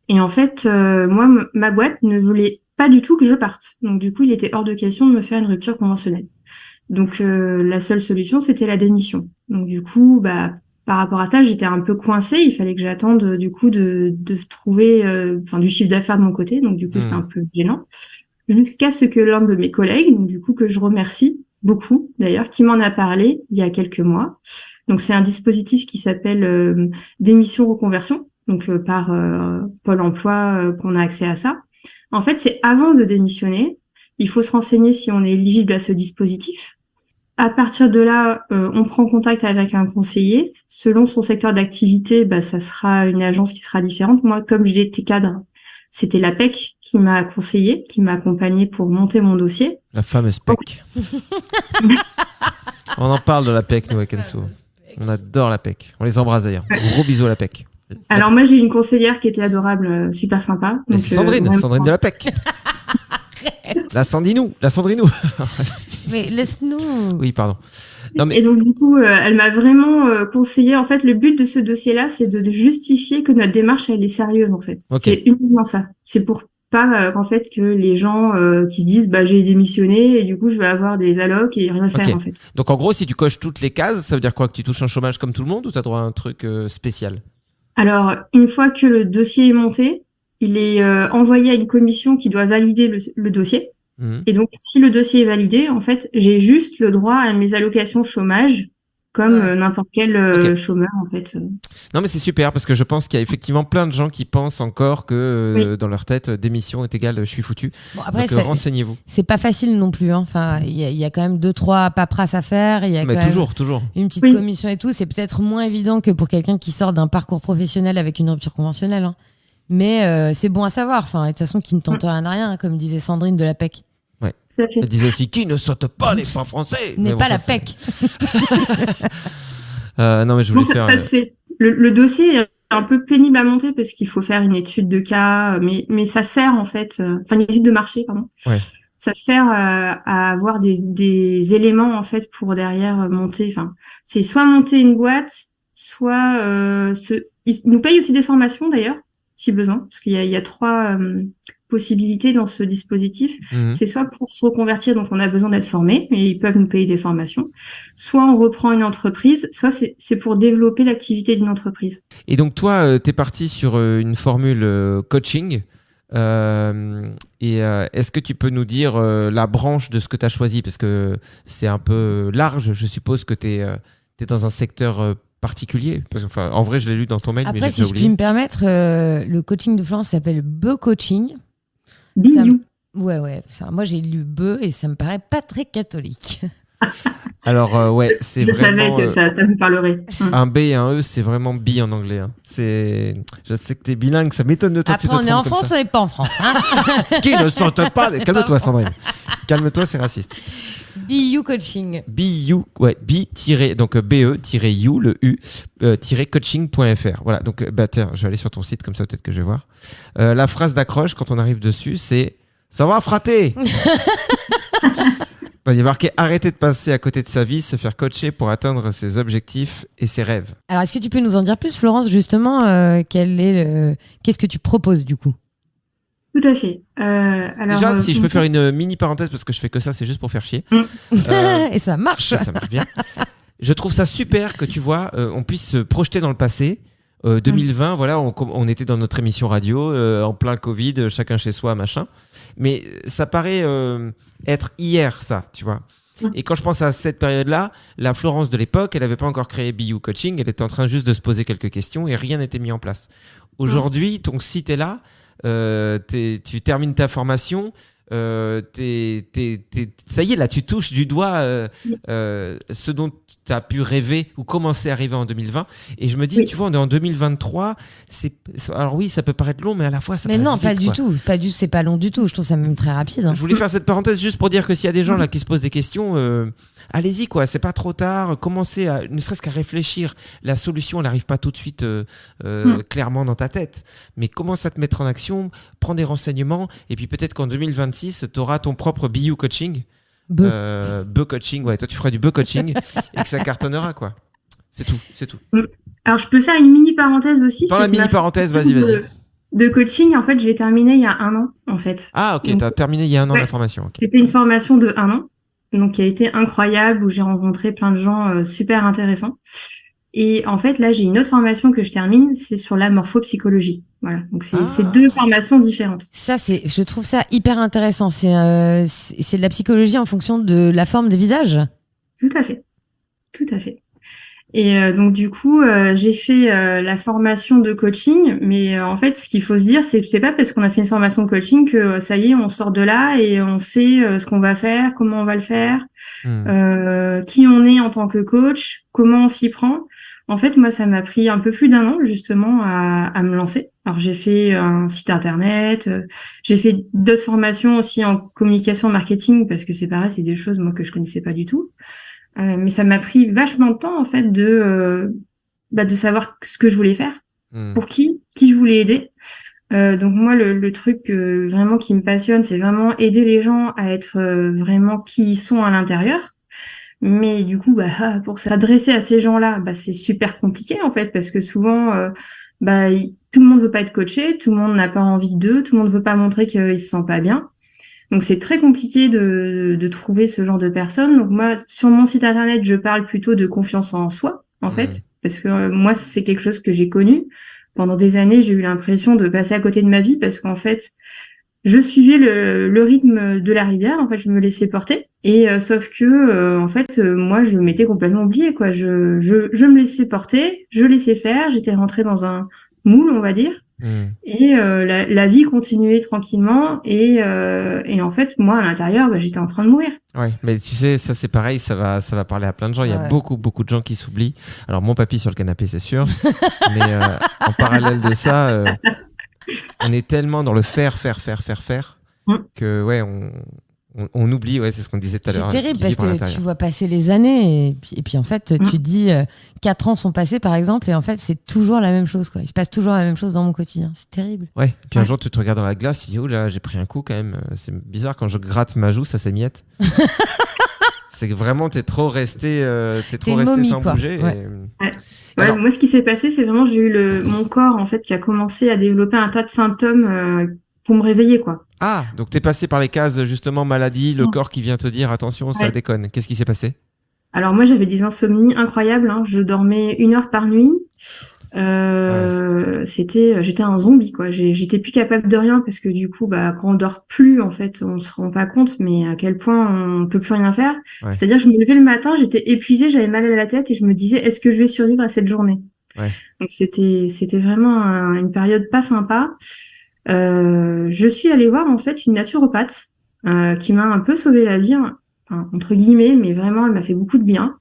Speaker 5: Et en fait, moi, ma boîte ne voulait pas du tout que je parte. Donc, du coup, il était hors de question de me faire une rupture conventionnelle. Donc, la seule solution, c'était la démission. Donc, du coup, bah, par rapport à ça, j'étais un peu coincée. Il fallait que j'attende, du coup, de trouver, du chiffre d'affaires de mon côté. Donc, du coup, c'était un peu gênant. Jusqu'à ce que l'un de mes collègues, donc, du coup, que je remercie beaucoup, d'ailleurs, qui m'en a parlé il y a quelques mois. Donc, c'est un dispositif qui s'appelle démission reconversion. Donc par Pôle emploi qu'on a accès à ça. En fait, c'est avant de démissionner, il faut se renseigner si on est éligible à ce dispositif. À partir de là, on prend contact avec un conseiller. Selon son secteur d'activité, bah, ça sera une agence qui sera différente. Moi, comme j'ai été cadre, c'était la PEC qui m'a conseillé, qui m'a accompagné pour monter mon dossier.
Speaker 2: La fameuse PEC. On en parle de la PEC, nous, avec Enso. On adore la PEC. On les embrasse d'ailleurs. Gros bisous à la PEC.
Speaker 5: Alors moi j'ai une conseillère qui était adorable, super sympa.
Speaker 2: Mais
Speaker 5: Donc,
Speaker 2: c'est Sandrine, Sandrine de la PEC. La Sandrinou.
Speaker 3: Mais laisse-nous.
Speaker 2: Oui, pardon. Non, mais...
Speaker 5: Et donc du coup, elle m'a vraiment conseillé. En fait, le but de ce dossier-là, c'est de justifier que notre démarche elle est sérieuse en fait.
Speaker 2: Okay.
Speaker 5: C'est uniquement ça. C'est pour pas en fait que les gens qui se disent bah j'ai démissionné et du coup je vais avoir des allocs et rien faire en fait.
Speaker 2: Donc en gros, si tu coches toutes les cases, ça veut dire quoi, que tu touches un chômage comme tout le monde ou tu as droit à un truc spécial?
Speaker 5: Alors, une fois que le dossier est monté, il est envoyé à une commission qui doit valider le dossier. Et donc, si le dossier est validé, en fait, j'ai juste le droit à mes allocations chômage, comme n'importe quel chômeur, en fait.
Speaker 2: Non, mais c'est super, parce que je pense qu'il y a effectivement plein de gens qui pensent encore que dans leur tête, démission est égal, je suis foutu.
Speaker 3: Bon, après,
Speaker 2: donc, renseignez-vous.
Speaker 3: C'est pas facile non plus. Hein. Enfin, il y a quand même 2-3 paperasses à faire. Il y a
Speaker 2: mais
Speaker 3: quand
Speaker 2: toujours.
Speaker 3: Une petite commission et tout. C'est peut-être moins évident que pour quelqu'un qui sort d'un parcours professionnel avec une rupture conventionnelle. Hein. Mais c'est bon à savoir. Enfin, de toute façon, qui ne tente rien à rien, comme disait Sandrine de la PEC.
Speaker 2: Ouais. Elle disait aussi qui ne saute pas les pas français.
Speaker 3: N'est pas la PEC.
Speaker 2: Non, mais je voulais faire.
Speaker 5: Ça se fait. Le dossier est un peu pénible à monter parce qu'il faut faire une étude de cas, mais ça sert en fait, une étude de marché, pardon.
Speaker 2: Ouais.
Speaker 5: Ça sert à avoir des éléments en fait pour derrière monter. Enfin, c'est soit monter une boîte, soit ils nous payent aussi des formations d'ailleurs, si besoin, parce qu'il y a 3 possibilités dans ce dispositif. C'est soit pour se reconvertir, donc on a besoin d'être formé, mais ils peuvent nous payer des formations. Soit on reprend une entreprise, soit c'est pour développer l'activité d'une entreprise.
Speaker 2: Et donc toi, t'es parti sur une formule coaching. Est-ce que tu peux nous dire la branche de ce que tu as choisi, parce que c'est un peu large. Je suppose que tu es dans un secteur particulier, parce que, en vrai je l'ai lu dans ton mail.
Speaker 3: Après,
Speaker 2: mais
Speaker 3: si je puis me permettre, le coaching de Florence s'appelle Beu Coaching. Ouais, moi j'ai lu Beu et ça me paraît pas très catholique.
Speaker 2: Alors c'est
Speaker 5: je
Speaker 2: vraiment...
Speaker 5: savais que ça vous parlerait.
Speaker 2: Un B et un E, c'est vraiment bi en anglais. Hein. Je sais que t'es bilingue, ça m'étonne de toi.
Speaker 3: Après, on est en France, on n'est pas en France. Hein.
Speaker 2: Qui ne saute pas. Calme-toi, Sandrine. Calme-toi, c'est raciste.
Speaker 3: BU Coaching.
Speaker 2: BU, donc BE-U, le U, coaching.fr. Voilà, donc tiens, je vais aller sur ton site, comme ça peut-être que je vais voir. La phrase d'accroche, quand on arrive dessus, c'est « Ça va, frater !» Il y a marqué « Arrêter de passer à côté de sa vie, se faire coacher pour atteindre ses objectifs et ses rêves. »
Speaker 3: Alors, est-ce que tu peux nous en dire plus, Florence, justement, qu'est-ce que tu proposes, du coup ?
Speaker 5: Tout à fait. Alors,
Speaker 2: déjà, si je peux faire une mini parenthèse, parce que je fais que ça, c'est juste pour faire chier.
Speaker 3: Et ça marche.
Speaker 2: Ça marche bien. Je trouve ça super que, tu vois, on puisse se projeter dans le passé. 2020, voilà, on était dans notre émission radio, en plein Covid, chacun chez soi, machin. Mais ça paraît être hier, ça, tu vois. Et quand je pense à cette période-là, la Florence de l'époque, elle n'avait pas encore créé BU Coaching, elle était en train juste de se poser quelques questions et rien n'était mis en place. Aujourd'hui, ton site est là. Tu termines ta formation, ça y est, là, tu touches du doigt ce dont tu as pu rêver ou commencer à rêver en 2020. Et je me dis, tu vois, on est en 2023. Alors oui, ça peut paraître long, mais à la fois, ça passe
Speaker 3: Mais non,
Speaker 2: vite,
Speaker 3: pas du
Speaker 2: quoi.
Speaker 3: tout. C'est pas long du tout. Je trouve ça même très rapide. Hein.
Speaker 2: Je voulais faire cette parenthèse juste pour dire que s'il y a des gens là qui se posent des questions, allez-y, quoi. C'est pas trop tard. Commencez ne serait-ce qu'à réfléchir. La solution, elle n'arrive pas tout de suite clairement dans ta tête. Mais commence à te mettre en action, prends des renseignements, et puis peut-être qu'en 2026, tu auras ton propre BU coaching. Be coaching, ouais. Toi, tu feras du be coaching et que ça cartonnera, quoi. C'est tout.
Speaker 5: Alors, je peux faire une mini parenthèse aussi.
Speaker 2: Dans la mini parenthèse, vas-y.
Speaker 5: De coaching, en fait, je l'ai terminé il y a 1 an, en fait.
Speaker 2: Ah, ok, t'as terminé il y a 1 an la formation. Okay.
Speaker 5: C'était une formation de 1 an, donc qui a été incroyable, où j'ai rencontré plein de gens super intéressants. Et en fait, là, j'ai une autre formation que je termine, c'est sur la morphopsychologie. Voilà, donc c'est 2 formations différentes.
Speaker 3: Ça, je trouve ça hyper intéressant. C'est de la psychologie en fonction de la forme des visages.
Speaker 5: Tout à fait. Et donc du coup, j'ai fait la formation de coaching, mais en fait, ce qu'il faut se dire, c'est pas parce qu'on a fait une formation de coaching que ça y est, on sort de là et on sait ce qu'on va faire, comment on va le faire, qui on est en tant que coach, comment on s'y prend. En fait, moi, ça m'a pris un peu plus d'1 an justement à me lancer. Alors, j'ai fait un site internet, j'ai fait d'autres formations aussi en communication marketing parce que c'est pareil, c'est des choses moi que je connaissais pas du tout. Mais ça m'a pris vachement de temps en fait de savoir ce que je voulais faire, pour qui je voulais aider. Donc moi le truc vraiment qui me passionne, c'est vraiment aider les gens à être vraiment qui ils sont à l'intérieur. Mais du coup pour s'adresser à ces gens-là, c'est super compliqué en fait parce que souvent tout le monde veut pas être coaché, tout le monde n'a pas envie d'eux, tout le monde veut pas montrer qu'il se sent pas bien. Donc c'est très compliqué de trouver ce genre de personnes. Donc moi, sur mon site internet, je parle plutôt de confiance en soi, en fait, parce que moi, c'est quelque chose que j'ai connu. Pendant des années, j'ai eu l'impression de passer à côté de ma vie parce qu'en fait, je suivais le rythme de la rivière. En fait, je me laissais porter. Et sauf que, en fait, moi, je m'étais complètement oubliée, quoi. Je me laissais porter, je laissais faire. J'étais rentrée dans un moule, on va dire. Et la vie continuait tranquillement et en fait moi à l'intérieur j'étais en train de mourir.
Speaker 2: Ouais, mais tu sais ça c'est pareil, ça va parler à plein de gens. Il y a beaucoup de gens qui s'oublient. Alors mon papy sur le canapé c'est sûr, mais en parallèle de ça, on est tellement dans le faire que ouais on oublie, ouais, c'est ce qu'on disait tout à l'heure.
Speaker 3: C'est terrible parce que tu vois passer les années et puis en fait tu te dis 4 ans sont passés par exemple et en fait c'est toujours la même chose quoi. Il se passe toujours la même chose dans mon quotidien. C'est terrible.
Speaker 2: Ouais. Et puis un jour tu te regardes dans la glace, tu dis oh là j'ai pris un coup quand même. C'est bizarre quand je gratte ma joue ça s'émiette. C'est que vraiment t'es trop resté
Speaker 3: momie,
Speaker 2: sans
Speaker 3: quoi.
Speaker 2: bouger.
Speaker 3: Ouais.
Speaker 5: Alors... moi ce qui s'est passé c'est vraiment j'ai eu mon corps en fait qui a commencé à développer un tas de symptômes pour me réveiller quoi.
Speaker 2: Ah, donc t'es passé par les cases justement maladie, le corps qui vient te dire attention, ça déconne. Qu'est-ce qui s'est passé ?
Speaker 5: Alors moi j'avais des insomnies incroyables, hein. Je dormais 1 heure par nuit. J'étais un zombie quoi. J'étais plus capable de rien parce que du coup quand on dort plus en fait, on se rend pas compte mais à quel point on peut plus rien faire. Ouais. C'est-à-dire que je me levais le matin, j'étais épuisée, j'avais mal à la tête et je me disais est-ce que je vais survivre à cette journée ? Ouais. Donc c'était vraiment une période pas sympa. Je suis allée voir en fait une naturopathe qui m'a un peu sauvé la vie, enfin, entre guillemets, mais vraiment elle m'a fait beaucoup de bien.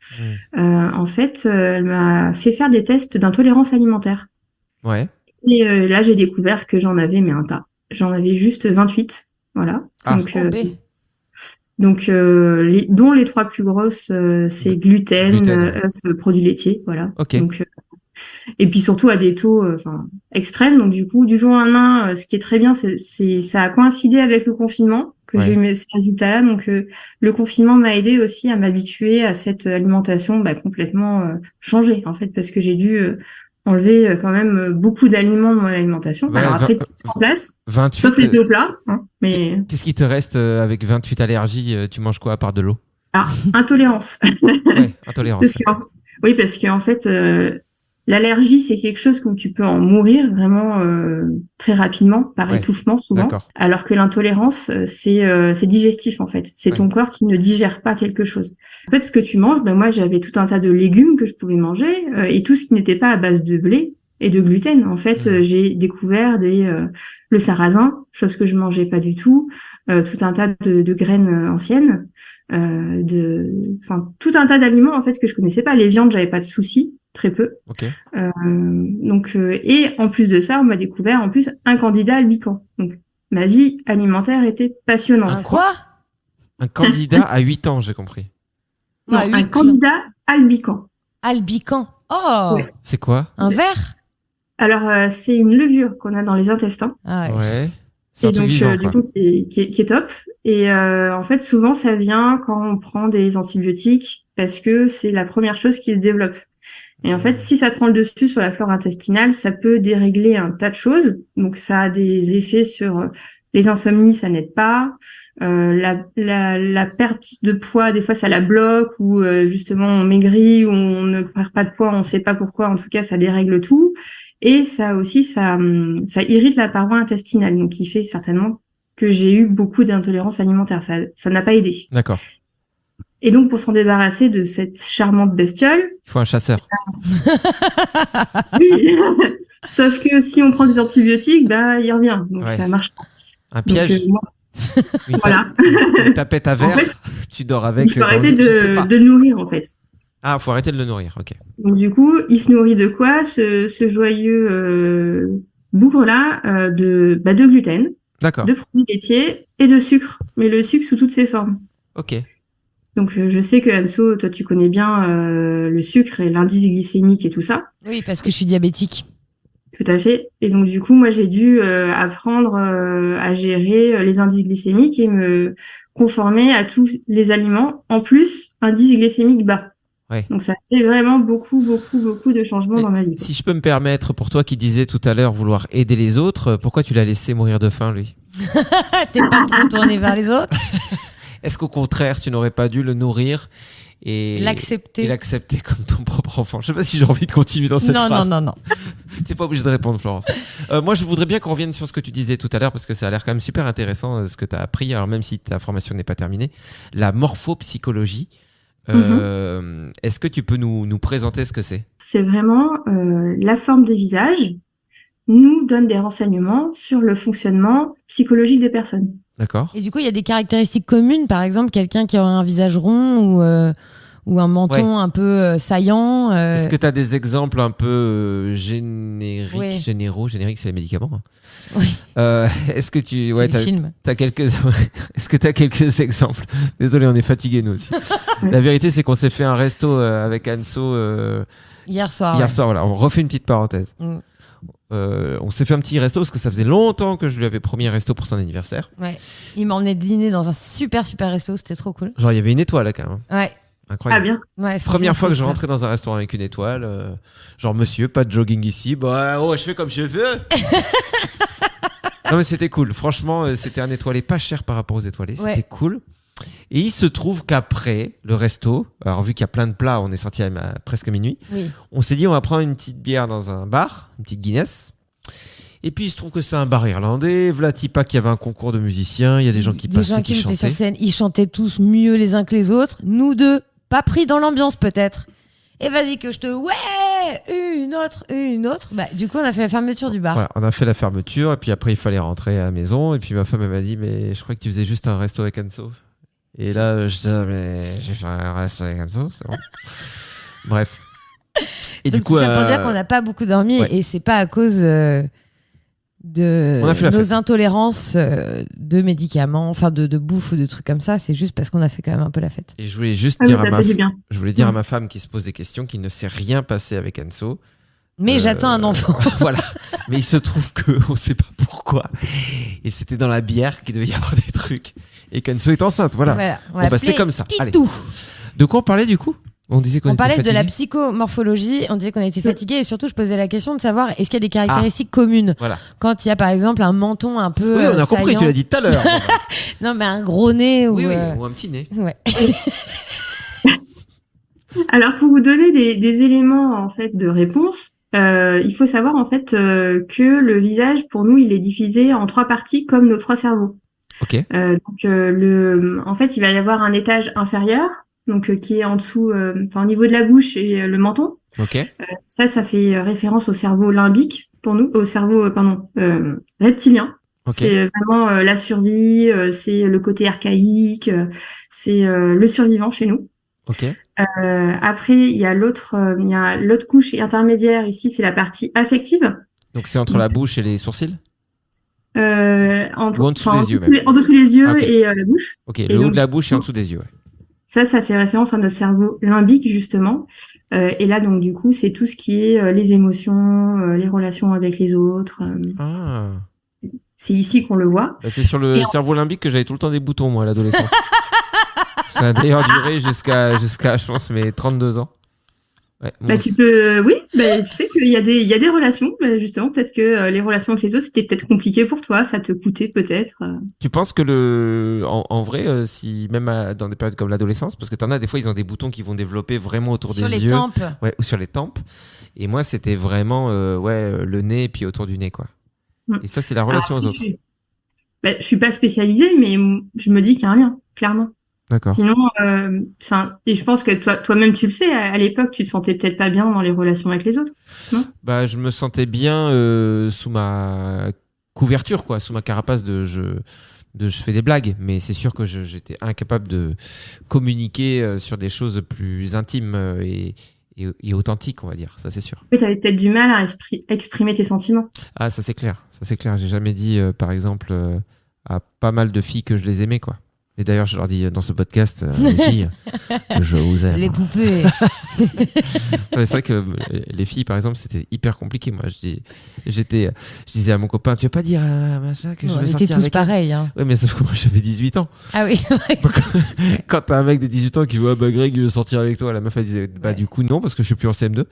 Speaker 5: En fait, elle m'a fait faire des tests d'intolérance alimentaire. Ouais. Et là, j'ai découvert que j'en avais mais un tas. J'en avais juste 28, voilà. Ah. Donc, dont les 3 plus grosses, c'est gluten, œufs, produits laitiers, voilà. Okay. Donc et puis surtout à des taux extrêmes. Donc du coup, du jour au lendemain, ce qui est très bien, c'est ça a coïncidé avec le confinement que j'ai eu ces résultats-là. Donc le confinement m'a aidé aussi à m'habituer à cette alimentation complètement changée en fait, parce que j'ai dû enlever quand même beaucoup d'aliments dans mon alimentation. Ouais, alors après, tout en place, 28, sauf les deux plats. Hein, mais
Speaker 2: qu'est-ce qui te reste avec 28 allergies ? Tu manges quoi à part de l'eau ?
Speaker 5: Ah, intolérance.
Speaker 2: Ouais, intolérance.
Speaker 5: Parce qu'en fait. L'allergie, c'est quelque chose où tu peux en mourir vraiment très rapidement par étouffement souvent, alors que l'intolérance, c'est digestif en fait. C'est ton corps qui ne digère pas quelque chose. En fait, ce que tu manges, moi j'avais tout un tas de légumes que je pouvais manger et tout ce qui n'était pas à base de blé et de gluten. En fait, j'ai découvert le sarrasin, chose que je mangeais pas du tout, tout un tas de graines anciennes, tout un tas d'aliments en fait que je connaissais pas. Les viandes, j'avais pas de soucis, très peu.
Speaker 2: Ok.
Speaker 5: Et en plus de ça, on m'a découvert en plus un candidat albican. Donc ma vie alimentaire était passionnante.
Speaker 3: Quoi?
Speaker 2: Un candidat à 8 ans, j'ai compris.
Speaker 5: Non,
Speaker 3: Ah,
Speaker 5: un
Speaker 3: huit
Speaker 5: candidat albican.
Speaker 3: Albican. Oh,
Speaker 5: Ouais.
Speaker 2: C'est quoi?
Speaker 3: un verre?
Speaker 5: Alors c'est une levure qu'on a dans les intestins.
Speaker 3: Ah ouais.
Speaker 2: Ouais. C'est un
Speaker 5: Et
Speaker 2: truc
Speaker 5: donc,
Speaker 2: vivant,
Speaker 5: du
Speaker 2: quoi.
Speaker 5: coup, qui est top. Et en fait, souvent, ça vient quand on prend des antibiotiques parce que c'est la première chose qui se développe. Et en fait, si ça prend le dessus sur la flore intestinale, ça peut dérégler un tas de choses. Donc, ça a des effets sur les insomnies, ça n'aide pas. La perte de poids, des fois, ça la bloque ou justement, on maigrit ou on ne perd pas de poids, on ne sait pas pourquoi. En tout cas, ça dérègle tout. Et ça aussi, ça irrite la paroi intestinale. Donc, il fait certainement que j'ai eu beaucoup d'intolérance alimentaire. Ça n'a pas aidé.
Speaker 2: D'accord.
Speaker 5: Et donc, pour s'en débarrasser de cette charmante bestiole,
Speaker 2: Il faut un chasseur.
Speaker 5: oui. Sauf que si on prend des antibiotiques, bah, il revient. Donc,
Speaker 2: Ouais.
Speaker 5: ça marche pas.
Speaker 2: Un
Speaker 5: Donc,
Speaker 2: piège.
Speaker 5: moi,
Speaker 2: Une
Speaker 5: voilà.
Speaker 2: Une tapette à verre.
Speaker 5: En fait,
Speaker 2: Tu dors avec.
Speaker 5: il faut
Speaker 2: dans le
Speaker 5: arrêter
Speaker 2: lit, je sais pas.
Speaker 5: de nourrir, en fait.
Speaker 2: Ah, faut arrêter de le nourrir. Ok.
Speaker 5: Donc, du coup, il se nourrit de quoi, ce joyeux bougre-là, de gluten,
Speaker 2: D'accord.
Speaker 5: de produits laitiers et de sucre. Mais le sucre sous toutes ses formes.
Speaker 2: Ok.
Speaker 5: Donc, je sais que Anso, toi, tu connais bien le sucre et l'indice glycémique et tout ça.
Speaker 3: Oui, parce que je suis diabétique.
Speaker 5: Tout à fait. Et donc, du coup, moi, j'ai dû apprendre à gérer les indices glycémiques et me conformer à tous les aliments. En plus, indice glycémique bas.
Speaker 2: Ouais.
Speaker 5: Donc, ça fait vraiment beaucoup de changements
Speaker 2: Et
Speaker 5: dans ma vie.
Speaker 2: si je peux me permettre, pour toi qui disais tout à l'heure vouloir aider les autres, pourquoi tu l'as laissé mourir de faim, lui?
Speaker 3: T'es pas trop tourné vers les autres?
Speaker 2: Est-ce qu'au contraire, tu n'aurais pas dû le nourrir et
Speaker 3: L'accepter.
Speaker 2: et l'accepter comme ton propre enfant? Je sais pas si j'ai envie de continuer dans cette
Speaker 3: Non,
Speaker 2: phrase.
Speaker 3: non.
Speaker 2: T'es pas obligé de répondre, Florence. Moi, je voudrais bien qu'on revienne sur ce que tu disais tout à l'heure parce que ça a l'air quand même super intéressant ce que tu as appris. Alors, même si ta formation n'est pas terminée, la morphopsychologie. Est-ce que tu peux nous présenter ce que c'est?
Speaker 5: C'est vraiment la forme des visages nous donne des renseignements sur le fonctionnement psychologique des personnes.
Speaker 2: D'accord.
Speaker 3: Et du coup, il y a des caractéristiques communes, par exemple, quelqu'un qui aurait un visage rond ou un menton un peu saillant.
Speaker 2: Est-ce que tu as des exemples un peu génériques?
Speaker 3: Ouais.
Speaker 2: Génériques, c'est les médicaments. Hein.
Speaker 3: Oui.
Speaker 2: Est-ce que tu
Speaker 3: C'est les films.
Speaker 2: t'as quelques est-ce que tu as quelques exemples? Désolé, on est fatigués nous aussi. La vérité, c'est qu'on s'est fait un resto avec Anso
Speaker 3: Hier soir.
Speaker 2: hier
Speaker 3: ouais.
Speaker 2: soir. Voilà, on refait une petite parenthèse.
Speaker 3: Mm.
Speaker 2: On s'est fait un petit resto parce que ça faisait longtemps que je lui avais promis un resto pour son anniversaire.
Speaker 3: Ouais. Il m'a emmené dîner dans un super resto, c'était trop cool.
Speaker 2: Genre, il y avait une étoile là, quand même.
Speaker 3: Ouais.
Speaker 5: Ah
Speaker 2: Incroyable.
Speaker 5: bien.
Speaker 3: Ouais,
Speaker 2: Première fois que je
Speaker 3: franchement,
Speaker 2: rentrais dans un restaurant avec une étoile, genre monsieur, pas de jogging ici, bah oh, je fais comme je veux. Non mais c'était cool, franchement, c'était un étoilé pas cher par rapport aux étoilés,
Speaker 3: Ouais.
Speaker 2: c'était cool. Et il se trouve qu'après le resto, alors vu qu'il y a plein de plats, on est sorti à presque minuit,
Speaker 3: Oui.
Speaker 2: on s'est dit on va prendre une petite bière dans un bar, une petite Guinness. Et puis il se trouve que c'est un bar irlandais, Vlatipa qu'il y avait un concours de musiciens, il y a des gens qui passaient, qui
Speaker 3: étaient sur
Speaker 2: chantaient.
Speaker 3: scène, ils chantaient tous mieux les uns que les autres. Nous deux, pas pris dans l'ambiance peut-être. Et vas-y que je te... Ouais, une autre. Bah, du coup, on a fait la fermeture du bar.
Speaker 2: Voilà, on a fait la fermeture et puis après il fallait rentrer à la maison et puis ma femme elle m'a dit mais je crois que tu faisais juste un resto avec Anso. Et là je disais mais j'ai fait un resto avec Anso, c'est bon. Bref. Et
Speaker 3: Donc,
Speaker 2: du coup
Speaker 3: tout ça pour dire qu'on n'a pas beaucoup dormi
Speaker 2: ouais.
Speaker 3: et c'est pas à cause de
Speaker 2: On a fait la
Speaker 3: nos
Speaker 2: fête.
Speaker 3: intolérances de médicaments, enfin de bouffe ou de trucs comme ça. C'est juste parce qu'on a fait quand même un peu la fête.
Speaker 2: et je voulais juste
Speaker 5: Ah oui,
Speaker 2: dire
Speaker 5: ça fait du bien.
Speaker 2: je voulais dire à ma femme qui se pose des questions qu'il ne s'est rien passé avec Anso.
Speaker 3: Mais j'attends un enfant.
Speaker 2: Voilà. Mais il se trouve que on sait pas pourquoi. Et c'était dans la bière qu'il devait y avoir des trucs et qu'Anso est enceinte, voilà.
Speaker 3: Voilà, on
Speaker 2: Bon,
Speaker 3: va
Speaker 2: bah, c'est
Speaker 3: appeler
Speaker 2: comme ça. Allez.
Speaker 3: Titou.
Speaker 2: De quoi on parlait du coup? On disait qu'on
Speaker 3: On
Speaker 2: était
Speaker 3: parlait de la
Speaker 2: fatigués.
Speaker 3: psychomorphologie, on disait qu'on était fatigué et surtout je posais la question de savoir est-ce qu'il y a des caractéristiques communes
Speaker 2: Voilà.
Speaker 3: quand il y a par exemple un menton un peu
Speaker 2: Oui, on a compris,
Speaker 3: saillant.
Speaker 2: tu l'as dit tout à l'heure.
Speaker 3: Non mais un gros nez ou
Speaker 2: Oui, ou un petit nez.
Speaker 3: ouais.
Speaker 5: Alors, pour vous donner des éléments en fait de réponse, il faut savoir en fait que le visage, pour nous, il est divisé en 3 parties comme nos 3 cerveaux.
Speaker 2: Ok.
Speaker 5: En fait, il va y avoir un étage inférieur, donc qui est en dessous, enfin au niveau de la bouche et le menton.
Speaker 2: Ok.
Speaker 5: Ça fait référence au cerveau limbique pour nous, au cerveau reptilien.
Speaker 2: Ok.
Speaker 5: C'est vraiment la survie, c'est le côté archaïque, c'est le survivant chez nous.
Speaker 2: Ok.
Speaker 5: Après, il y a l'autre couche intermédiaire ici, c'est la partie affective.
Speaker 2: Donc c'est entre la bouche et les sourcils? Ou en dessous
Speaker 5: Enfin,
Speaker 2: des yeux même.
Speaker 5: en dessous les yeux
Speaker 2: Ah, ok.
Speaker 5: et la bouche.
Speaker 2: Ok,
Speaker 5: Et
Speaker 2: le haut
Speaker 5: donc,
Speaker 2: de la bouche et en dessous des yeux. Ouais.
Speaker 5: ça fait référence à notre cerveau limbique, justement. Et là, donc, du coup, c'est tout ce qui est les émotions, les relations avec les autres.
Speaker 2: Ah.
Speaker 5: C'est ici qu'on le voit.
Speaker 2: Bah, c'est sur le cerveau limbique que j'avais tout le temps des boutons, moi, à l'adolescence. Ça a d'ailleurs duré jusqu'à, je pense, mes 32 ans. Ouais,
Speaker 5: Bah, tu peux, oui, bah, tu sais qu'il y a des relations, bah, justement, peut-être que les relations avec les autres, c'était peut-être compliqué pour toi, ça te coûtait peut-être.
Speaker 2: Tu penses que en vrai, si même dans des périodes comme l'adolescence, parce que t'en as des fois, ils ont des boutons qui vont développer vraiment autour
Speaker 3: Sur
Speaker 2: des
Speaker 3: les
Speaker 2: yeux.
Speaker 3: tempes.
Speaker 2: Ouais, ou sur les tempes. Et moi, c'était vraiment le nez et puis autour du nez, quoi.
Speaker 5: Mm.
Speaker 2: Et ça, c'est la relation
Speaker 5: Alors,
Speaker 2: aux autres.
Speaker 5: je suis pas spécialisée, mais je me dis qu'il y a un lien, clairement.
Speaker 2: D'accord.
Speaker 5: Sinon, et je pense que toi-même, tu le sais, à l'époque, tu te sentais peut-être pas bien dans les relations avec les autres, non?
Speaker 2: Bah, je me sentais bien sous ma couverture, quoi, sous ma carapace je fais des blagues, mais c'est sûr que j'étais incapable de communiquer sur des choses plus intimes et authentiques, on va dire. Ça, c'est sûr.
Speaker 5: Tu avais peut-être du mal à exprimer tes sentiments.
Speaker 2: Ah, ça c'est clair. Ça c'est clair. J'ai jamais dit, par exemple, à pas mal de filles que je les aimais, quoi. Et d'ailleurs, je leur dis dans ce podcast, les filles, je vous aime.
Speaker 3: Les poupées.
Speaker 2: Ouais, c'est vrai que les filles, par exemple, c'était hyper compliqué. Moi, je disais à mon copain, tu veux pas dire à machin que je
Speaker 3: On
Speaker 2: veux
Speaker 3: était
Speaker 2: sortir
Speaker 3: tous
Speaker 2: avec elle?
Speaker 3: pareils. Hein.
Speaker 2: Ouais, mais sauf que moi, j'avais 18 ans.
Speaker 3: Ah oui, c'est vrai.
Speaker 2: Quand t'as un mec de 18 ans qui voit, bah, Greg, il veut sortir avec toi, la meuf, elle disait, bah,
Speaker 3: Ouais.
Speaker 2: du coup, non, parce que je suis plus en CM2.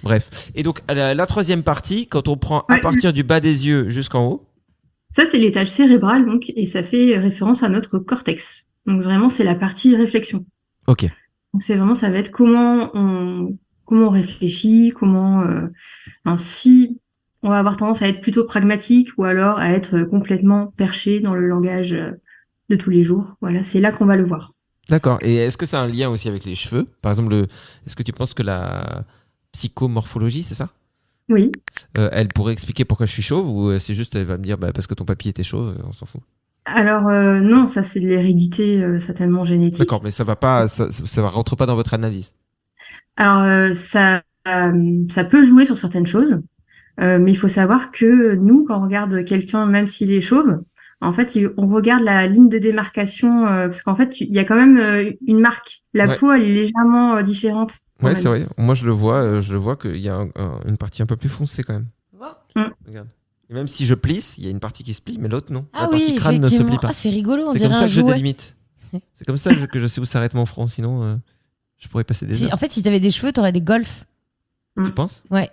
Speaker 2: Bref. Et donc, la troisième partie, quand on prend à
Speaker 5: Ouais.
Speaker 2: partir du bas des yeux jusqu'en haut.
Speaker 5: Ça, c'est l'étage cérébral, donc, et ça fait référence à notre cortex. Donc vraiment, c'est la partie réflexion.
Speaker 2: Ok.
Speaker 5: Donc c'est vraiment, ça va être comment on réfléchit, si on va avoir tendance à être plutôt pragmatique ou alors à être complètement perché dans le langage de tous les jours. Voilà, c'est là qu'on va le voir.
Speaker 2: D'accord. Et est-ce que ça a un lien aussi avec les cheveux? Par exemple, est-ce que tu penses que la psychomorphologie, c'est ça?
Speaker 5: Oui.
Speaker 2: Elle pourrait expliquer pourquoi je suis chauve ou c'est juste, elle va me dire, bah, parce que ton papy était chauve, on s'en fout.
Speaker 5: Alors non, ça c'est de l'hérédité certainement génétique.
Speaker 2: D'accord, mais ça va pas, ça rentre pas dans votre analyse.
Speaker 5: Alors ça peut jouer sur certaines choses, mais il faut savoir que nous, quand on regarde quelqu'un, même s'il est chauve, en fait, on regarde la ligne de démarcation parce qu'en fait, il y a quand même une marque. La
Speaker 2: Ouais.
Speaker 5: peau, elle est légèrement différente.
Speaker 2: Ouais,
Speaker 5: Ouais.
Speaker 2: c'est vrai. Moi, je le vois qu'il y a une partie un peu plus foncée quand même. Regarde. Et même si je plisse, il y a une partie qui se plie, mais l'autre non.
Speaker 3: Ah
Speaker 2: la partie
Speaker 3: oui,
Speaker 2: crâne ne se
Speaker 3: effectivement.
Speaker 2: plie pas.
Speaker 3: Ah, c'est rigolo, on
Speaker 2: C'est
Speaker 3: dirait
Speaker 2: comme ça
Speaker 3: un
Speaker 2: que je
Speaker 3: jouet.
Speaker 2: délimite. C'est comme ça que je sais où s'arrête mon front, sinon je pourrais passer des heures.
Speaker 3: En fait, si t'avais des cheveux, t'aurais des golfs.
Speaker 2: Tu penses?
Speaker 3: Ouais.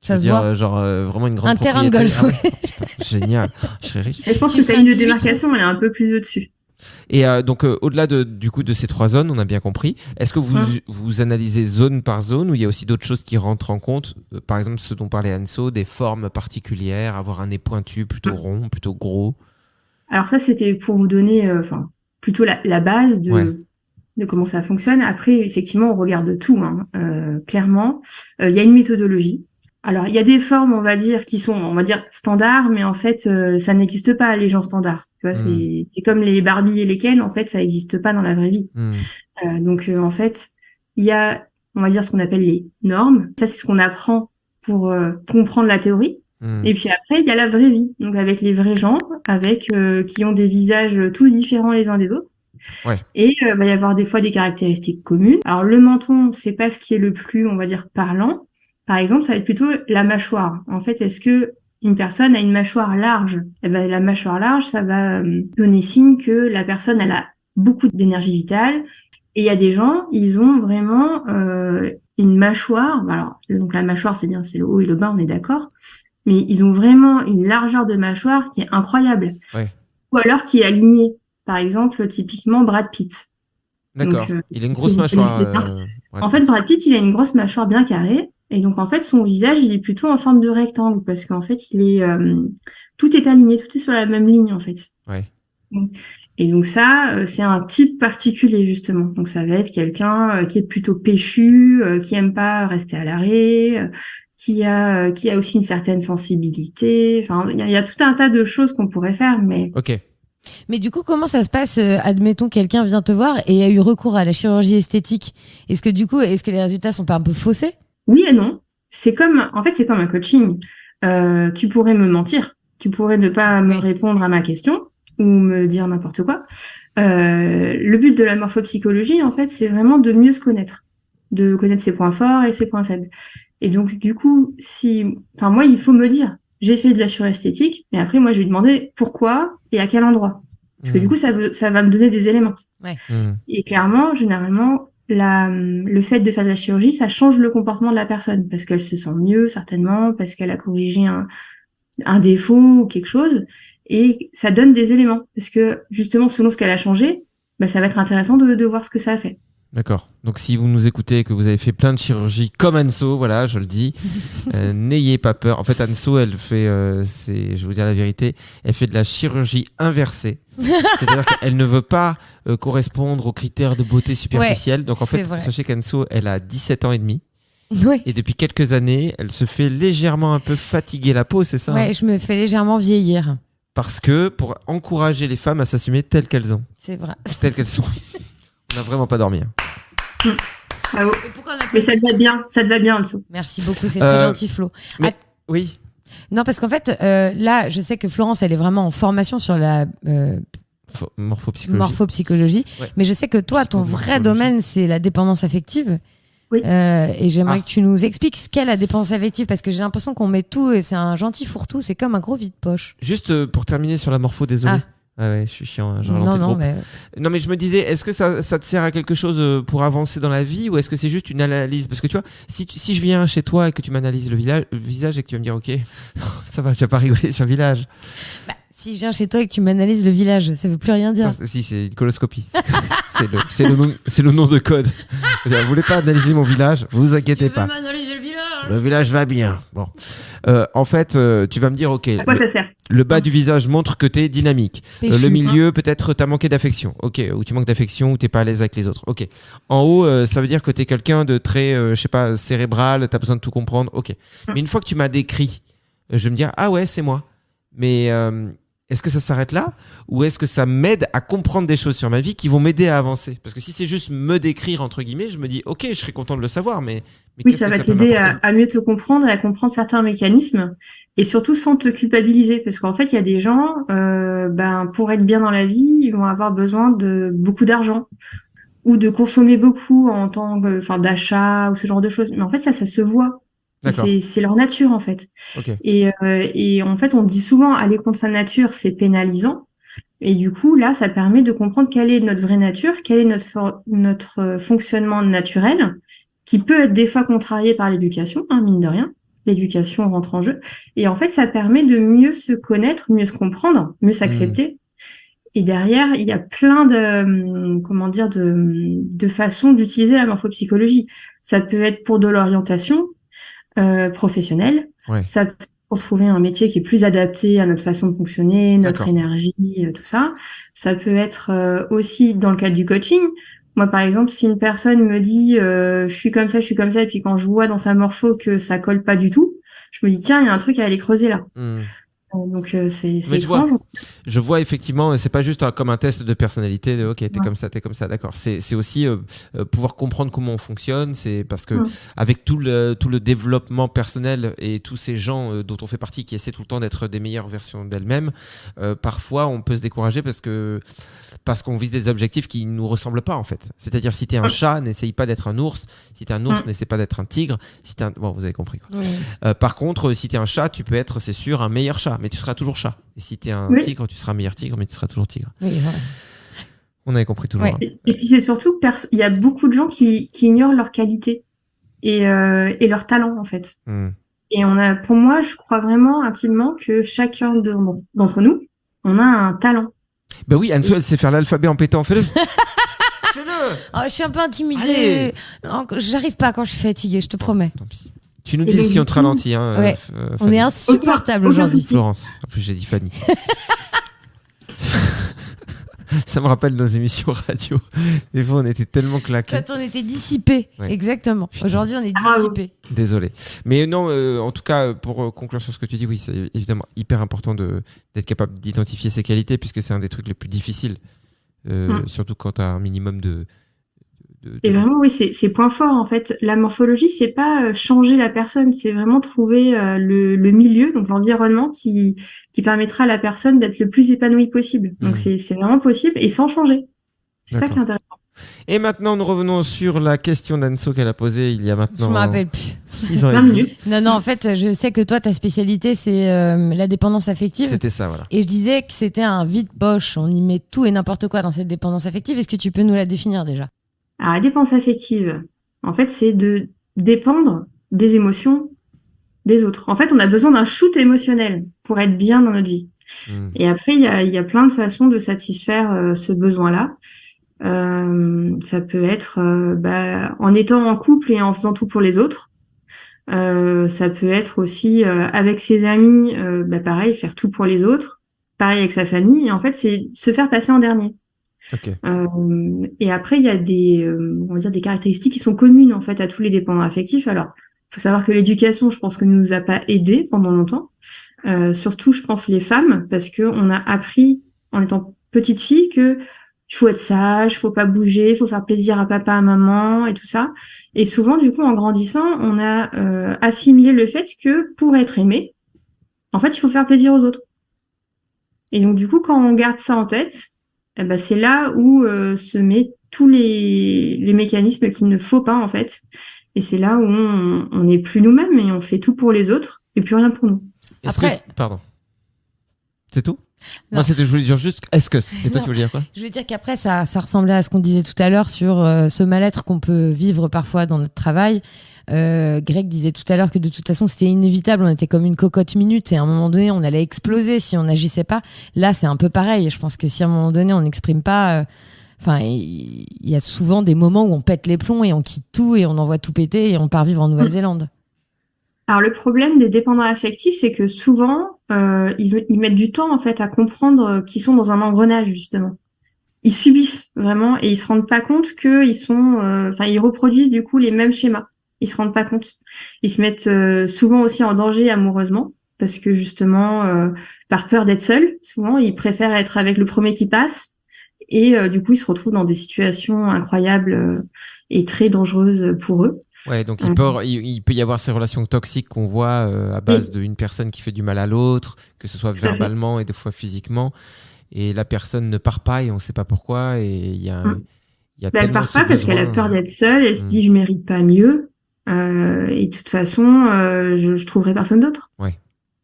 Speaker 2: Tu
Speaker 3: Ça
Speaker 2: veux
Speaker 3: se
Speaker 2: dire
Speaker 3: voit.
Speaker 2: genre vraiment une grande
Speaker 3: Un terrain de
Speaker 2: propriété.
Speaker 3: golf,
Speaker 2: Ah ouais. Oh, putain, génial. Je serais riche.
Speaker 5: Et je pense
Speaker 3: Tu
Speaker 5: que sa
Speaker 3: seras
Speaker 5: ligne de
Speaker 3: 18,
Speaker 5: démarcation, elle est un peu plus au-dessus.
Speaker 2: Et donc au-delà du coup de ces trois zones, on a bien compris. Est-ce que vous analysez zone par zone ou il y a aussi d'autres choses qui rentrent en compte? Par exemple, ce dont parlait Anso, des formes particulières, avoir un nez pointu, plutôt rond, plutôt gros.
Speaker 5: Alors ça, c'était pour vous donner, plutôt la base de comment ça fonctionne. Après, effectivement, on regarde tout, hein, clairement. Il y a une méthodologie. Alors, il y a des formes, on va dire, qui sont, on va dire, standards, mais en fait, ça n'existe pas, les gens standards. Tu vois, c'est comme les Barbie et les Ken, en fait, ça n'existe pas dans la vraie vie. Donc, en fait, il y a, on va dire, ce qu'on appelle les normes. Ça, c'est ce qu'on apprend pour comprendre la théorie. Et puis après, il y a la vraie vie, donc avec les vrais gens, qui ont des visages tous différents les uns des autres.
Speaker 2: Ouais.
Speaker 5: Et va y avoir des fois des caractéristiques communes. Alors le menton, c'est pas ce qui est le plus, on va dire, parlant. Par exemple, ça va être plutôt la mâchoire. En fait, est-ce que une personne a une mâchoire large? Eh ben, la mâchoire large, ça va donner signe que la personne, elle a beaucoup d'énergie vitale. Et il y a des gens, ils ont vraiment une mâchoire. Alors, donc la mâchoire, c'est bien, c'est le haut et le bas, on est d'accord. Mais ils ont vraiment une largeur de mâchoire qui est incroyable.
Speaker 2: Ouais.
Speaker 5: Ou alors qui est alignée. Par exemple, typiquement Brad Pitt.
Speaker 2: D'accord.
Speaker 5: Donc,
Speaker 2: il a une
Speaker 5: est-ce
Speaker 2: grosse
Speaker 5: que vous
Speaker 2: mâchoire.
Speaker 5: connaissez pas En fait, Brad Pitt, il a une grosse mâchoire bien carrée. Et donc, en fait, son visage, il est plutôt en forme de rectangle. Parce qu'en fait, tout est aligné, tout est sur la même ligne, en fait.
Speaker 2: Ouais.
Speaker 5: Et donc ça, c'est un type particulier, justement. Donc, ça va être quelqu'un qui est plutôt péchu, qui aime pas rester à l'arrêt, qui a aussi une certaine sensibilité. Enfin, il y a tout un tas de choses qu'on pourrait faire, mais
Speaker 2: Ok.
Speaker 3: Mais du coup, comment ça se passe admettons, quelqu'un vient te voir et a eu recours à la chirurgie esthétique. Est-ce que les résultats sont pas un peu faussés?
Speaker 5: oui et non. C'est comme un coaching. Tu pourrais me mentir. Tu pourrais ne pas me répondre à ma question ou me dire n'importe quoi. Le but de la morphopsychologie, en fait, c'est vraiment de mieux se connaître, de connaître ses points forts et ses points faibles. Et donc, du coup, moi, il faut me dire, j'ai fait de la chirurgie esthétique, mais après, moi, je vais lui demander pourquoi et à quel endroit. Parce que du coup, ça va me donner des éléments. Et clairement, généralement, le fait de faire de la chirurgie, ça change le comportement de la personne, parce qu'elle se sent mieux, certainement, parce qu'elle a corrigé un défaut ou quelque chose, et ça donne des éléments. Parce que, justement, selon ce qu'elle a changé, ça va être intéressant de voir ce que ça a fait.
Speaker 2: D'accord. Donc si vous nous écoutez et que vous avez fait plein de chirurgies comme Anso, voilà, je le dis, n'ayez pas peur. En fait, Anso, elle fait, je vais vous dire la vérité, elle fait de la chirurgie inversée. C'est-à-dire qu'elle ne veut pas correspondre aux critères de beauté superficielle. Donc en fait, sachez qu'Anso, elle a 17 ans et demi.
Speaker 3: Ouais.
Speaker 2: Et depuis quelques années, elle se fait légèrement un peu fatiguer la peau, c'est ça?
Speaker 3: Ouais, je me fais légèrement vieillir.
Speaker 2: Parce que pour encourager les femmes à s'assumer telles qu'elles ont.
Speaker 3: C'est vrai.
Speaker 2: Telles qu'elles sont. On n'a vraiment pas dormi.
Speaker 5: Bravo. Mais ça te va bien en dessous.
Speaker 3: Merci beaucoup, c'est très gentil, Flo.
Speaker 2: Oui.
Speaker 3: Non, parce qu'en fait, là, je sais que Florence, elle est vraiment en formation sur la morphopsychologie.
Speaker 2: Ouais.
Speaker 3: Mais je sais que toi, ton vrai domaine, c'est la dépendance affective.
Speaker 5: Oui.
Speaker 3: Et j'aimerais que tu nous expliques ce qu'est la dépendance affective, parce que j'ai l'impression qu'on met tout et c'est un gentil fourre-tout, c'est comme un gros vide-poche.
Speaker 2: Juste pour terminer sur la morpho, désolé. Ah ouais, je suis chiant. Non, mais je me disais, est-ce que ça te sert à quelque chose pour avancer dans la vie, ou est-ce que c'est juste une analyse? Parce que tu vois, si je viens chez toi et que tu m'analyses le visage et que tu vas me dire, ok, ça va, tu vas pas rigoler sur le visage.
Speaker 3: Si je viens chez toi et que tu m'analyses le village, ça veut plus rien dire.
Speaker 2: Si, c'est une coloscopie. C'est le nom de code. Vous voulez pas analyser mon village? Vous inquiétez pas.
Speaker 3: Tu veux m'analyser le village?
Speaker 2: Le village va bien. Bon. En fait, tu vas me dire, ok.
Speaker 5: À quoi ça sert?
Speaker 2: Le bas du visage montre que t'es dynamique. Le milieu, peut-être t'as manqué d'affection. Ok. Ou tu manques d'affection, ou t'es pas à l'aise avec les autres. Ok. En haut, ça veut dire que t'es quelqu'un de très, je sais pas, cérébral. T'as besoin de tout comprendre. Ok. Mais une fois que tu m'as décrit, je vais me dire, ah ouais, c'est moi. Mais est-ce que ça s'arrête là, ou est-ce que ça m'aide à comprendre des choses sur ma vie qui vont m'aider à avancer? Parce que si c'est juste me décrire, entre guillemets, je me dis, ok, je serais content de le savoir, mais
Speaker 5: oui, ça va t'aider à mieux te comprendre et à comprendre certains mécanismes, et surtout sans te culpabiliser, parce qu'en fait, il y a des gens, pour être bien dans la vie, ils vont avoir besoin de beaucoup d'argent, ou de consommer beaucoup en tant que, d'achat, ou ce genre de choses. Mais en fait, ça se voit. C'est leur nature, en fait.
Speaker 2: Okay.
Speaker 5: Et en fait, on dit souvent aller contre sa nature, c'est pénalisant. Et du coup, là, ça permet de comprendre quelle est notre vraie nature, quel est notre fonctionnement naturel, qui peut être des fois contrarié par l'éducation, mine de rien. L'éducation rentre en jeu. Et en fait, ça permet de mieux se connaître, mieux se comprendre, mieux s'accepter. Et derrière, il y a plein de façons d'utiliser la morphopsychologie. Ça peut être pour de l'orientation professionnelle.
Speaker 2: Ouais.
Speaker 5: Ça peut être pour trouver un métier qui est plus adapté à notre façon de fonctionner, notre énergie, tout ça. Ça peut être aussi dans le cadre du coaching. Moi, par exemple, si une personne me dit je suis comme ça, et puis quand je vois dans sa morpho que ça colle pas du tout, je me dis tiens, il y a un truc à aller creuser là. Donc c'est étrange.
Speaker 2: Je vois effectivement, c'est pas juste comme un test de personnalité de ok, t'es comme ça, d'accord. C'est aussi pouvoir comprendre comment on fonctionne. C'est parce que avec tout le développement personnel et tous ces gens dont on fait partie qui essaient tout le temps d'être des meilleures versions d'elles-mêmes, parfois on peut se décourager parce qu'on vise des objectifs qui nous ressemblent pas en fait. C'est-à-dire si t'es un chat, n'essaye pas d'être un ours. Si t'es un ours, n'essaie pas d'être un tigre. Si t'es bon, vous avez compris quoi. Par contre, si t'es un chat, tu peux être, c'est sûr, un meilleur chat, mais tu seras toujours chat. Et si t'es un tigre, tu seras un meilleur tigre, mais tu seras toujours tigre. Oui, voilà. On avait compris toujours.
Speaker 5: Et puis c'est surtout il y a beaucoup de gens qui ignorent leurs qualités et leurs talents en fait. Et pour moi, je crois vraiment intimement que chacun d'entre nous, on a un talent.
Speaker 2: Bah oui, Anso, elle sait faire l'alphabet en pétant, fais-le. Fais-le.
Speaker 3: Oh, je suis un peu intimidée. Non, j'arrive pas quand je suis fatiguée, je te promets.
Speaker 2: Tant pis. Tu nous dis si on te ralentit.
Speaker 3: On est insupportable aujourd'hui.
Speaker 2: Florence. En plus, j'ai dit Fanny. Ça me rappelle nos émissions radio. Des fois, on était tellement claqués.
Speaker 3: Quand on était dissipés,
Speaker 2: Ouais.
Speaker 3: exactement.
Speaker 2: Putain.
Speaker 3: Aujourd'hui, on est
Speaker 5: Bravo.
Speaker 3: dissipés.
Speaker 2: Désolé. Mais non, en tout cas, pour conclure sur ce que tu dis, oui, c'est évidemment hyper important d'être capable d'identifier ses qualités, puisque c'est un des trucs les plus difficiles, surtout quand tu as un minimum de
Speaker 5: Et vraiment, oui, c'est point fort en fait. La morphologie, c'est pas changer la personne, c'est vraiment trouver le milieu, donc l'environnement qui permettra à la personne d'être le plus épanouie possible. Donc c'est vraiment possible et sans changer. C'est ça qui est intéressant.
Speaker 2: Et maintenant, nous revenons sur la question d'Anso qu'elle a posée il y a
Speaker 3: Je
Speaker 2: maintenant
Speaker 3: me rappelle plus.
Speaker 2: 6 ans et
Speaker 5: 20
Speaker 2: demi.
Speaker 5: minutes.
Speaker 3: Non, en fait, je sais que toi, ta spécialité, c'est la dépendance affective.
Speaker 2: C'était ça, voilà.
Speaker 3: Et je disais que c'était un vide-poche. On y met tout et n'importe quoi dans cette dépendance affective. Est-ce que tu peux nous la définir déjà?
Speaker 5: Alors la dépendance affective, en fait, c'est de dépendre des émotions des autres. En fait, on a besoin d'un shoot émotionnel pour être bien dans notre vie. Et après, il y a plein de façons de satisfaire ce besoin-là. Ça peut être en étant en couple et en faisant tout pour les autres. Ça peut être aussi avec ses amis, pareil, faire tout pour les autres. Pareil avec sa famille. Et en fait, c'est se faire passer en dernier.
Speaker 2: Ok.
Speaker 5: Et après, il y a on va dire des caractéristiques qui sont communes en fait à tous les dépendants affectifs. Alors, faut savoir que l'éducation, je pense que ne nous a pas aidés pendant longtemps. Surtout, je pense les femmes, parce que on a appris en étant petite fille que il faut être sage, faut pas bouger, faut faire plaisir à papa, à maman et tout ça. Et souvent, du coup, en grandissant, on a assimilé le fait que pour être aimé, en fait, il faut faire plaisir aux autres. Et donc, du coup, quand on garde ça en tête, c'est là où se met tous les mécanismes qu'il ne faut pas, en fait. Et c'est là où on n'est plus nous-mêmes et on fait tout pour les autres et plus rien pour nous.
Speaker 2: Pardon. C'est tout?
Speaker 3: Non.
Speaker 2: Moi, je voulais dire juste, est-ce que c'est toi
Speaker 3: Non.
Speaker 2: qui voulais dire quoi?
Speaker 3: Je veux dire qu'après, ça ressemblait à ce qu'on disait tout à l'heure sur ce mal-être qu'on peut vivre parfois dans notre travail. Greg disait tout à l'heure que de toute façon, c'était inévitable. On était comme une cocotte minute et à un moment donné, on allait exploser si on n'agissait pas. Là, c'est un peu pareil. Je pense que si à un moment donné, on n'exprime pas... il y a souvent des moments où on pète les plombs et on quitte tout et on envoie tout péter et on part vivre en Nouvelle-Zélande.
Speaker 5: Alors le problème des dépendants affectifs, c'est que souvent ils mettent du temps en fait à comprendre qu'ils sont dans un engrenage justement. Ils subissent vraiment et ils se rendent pas compte que ils reproduisent du coup les mêmes schémas. Ils se rendent pas compte. Ils se mettent souvent aussi en danger amoureusement parce que justement par peur d'être seuls, souvent ils préfèrent être avec le premier qui passe et du coup ils se retrouvent dans des situations incroyables et très dangereuses pour eux.
Speaker 2: Ouais, donc il peut y avoir ces relations toxiques qu'on voit à base d'une personne qui fait du mal à l'autre, que ce soit verbalement et des fois physiquement, et la personne ne part pas et on ne sait pas pourquoi, et il y a
Speaker 5: Elle
Speaker 2: tellement
Speaker 5: part
Speaker 2: ce
Speaker 5: pas parce qu'elle a
Speaker 2: besoin.
Speaker 5: peur d'être seule, elle se dit je mérite pas mieux, et de toute façon je trouverai personne d'autre.
Speaker 2: Ouais.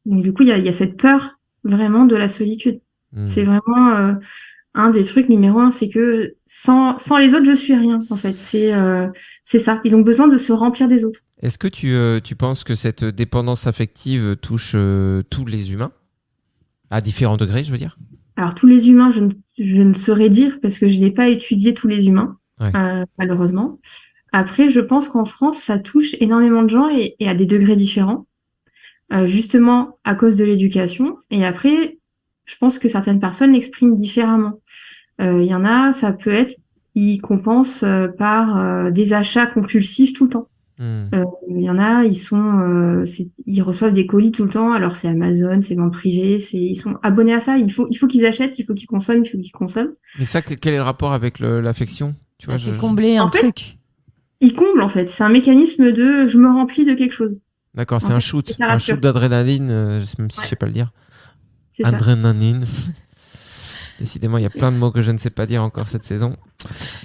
Speaker 5: Donc du coup il y a cette peur vraiment de la solitude. C'est vraiment un des trucs numéro 1, c'est que sans les autres, je suis rien, en fait. C'est ça. Ils ont besoin de se remplir des autres.
Speaker 2: Est-ce que tu penses que cette dépendance affective touche tous les humains? À différents degrés, je veux dire?
Speaker 5: Alors, tous les humains, je ne saurais dire parce que je n'ai pas étudié tous les humains,
Speaker 2: Ouais.
Speaker 5: malheureusement. Après, je pense qu'en France, ça touche énormément de gens et à des degrés différents, justement à cause de l'éducation. Et après, je pense que certaines personnes l'expriment différemment. Il y en a, ça peut être, ils compensent par des achats compulsifs tout le temps. Il y en a, ils reçoivent des colis tout le temps. Alors c'est Amazon, c'est vente privée, ils sont abonnés à ça. Il faut qu'ils achètent, il faut qu'ils consomment, il faut qu'ils consomment.
Speaker 2: Mais ça, quel est le rapport avec l'affection? Tu vois,
Speaker 3: C'est combler un
Speaker 5: En fait,
Speaker 3: truc.
Speaker 5: Ils comblent en fait. C'est un mécanisme de je me remplis de quelque chose.
Speaker 2: D'accord, c'est
Speaker 5: En
Speaker 2: un
Speaker 5: fait,
Speaker 2: shoot,
Speaker 5: c'est
Speaker 2: c'est un
Speaker 5: caractère.
Speaker 2: shoot d'adrénaline, même si je sais pas le dire.
Speaker 5: C'est ça.
Speaker 2: Adrénaline. Décidément, il y a plein de mots que je ne sais pas dire encore cette saison.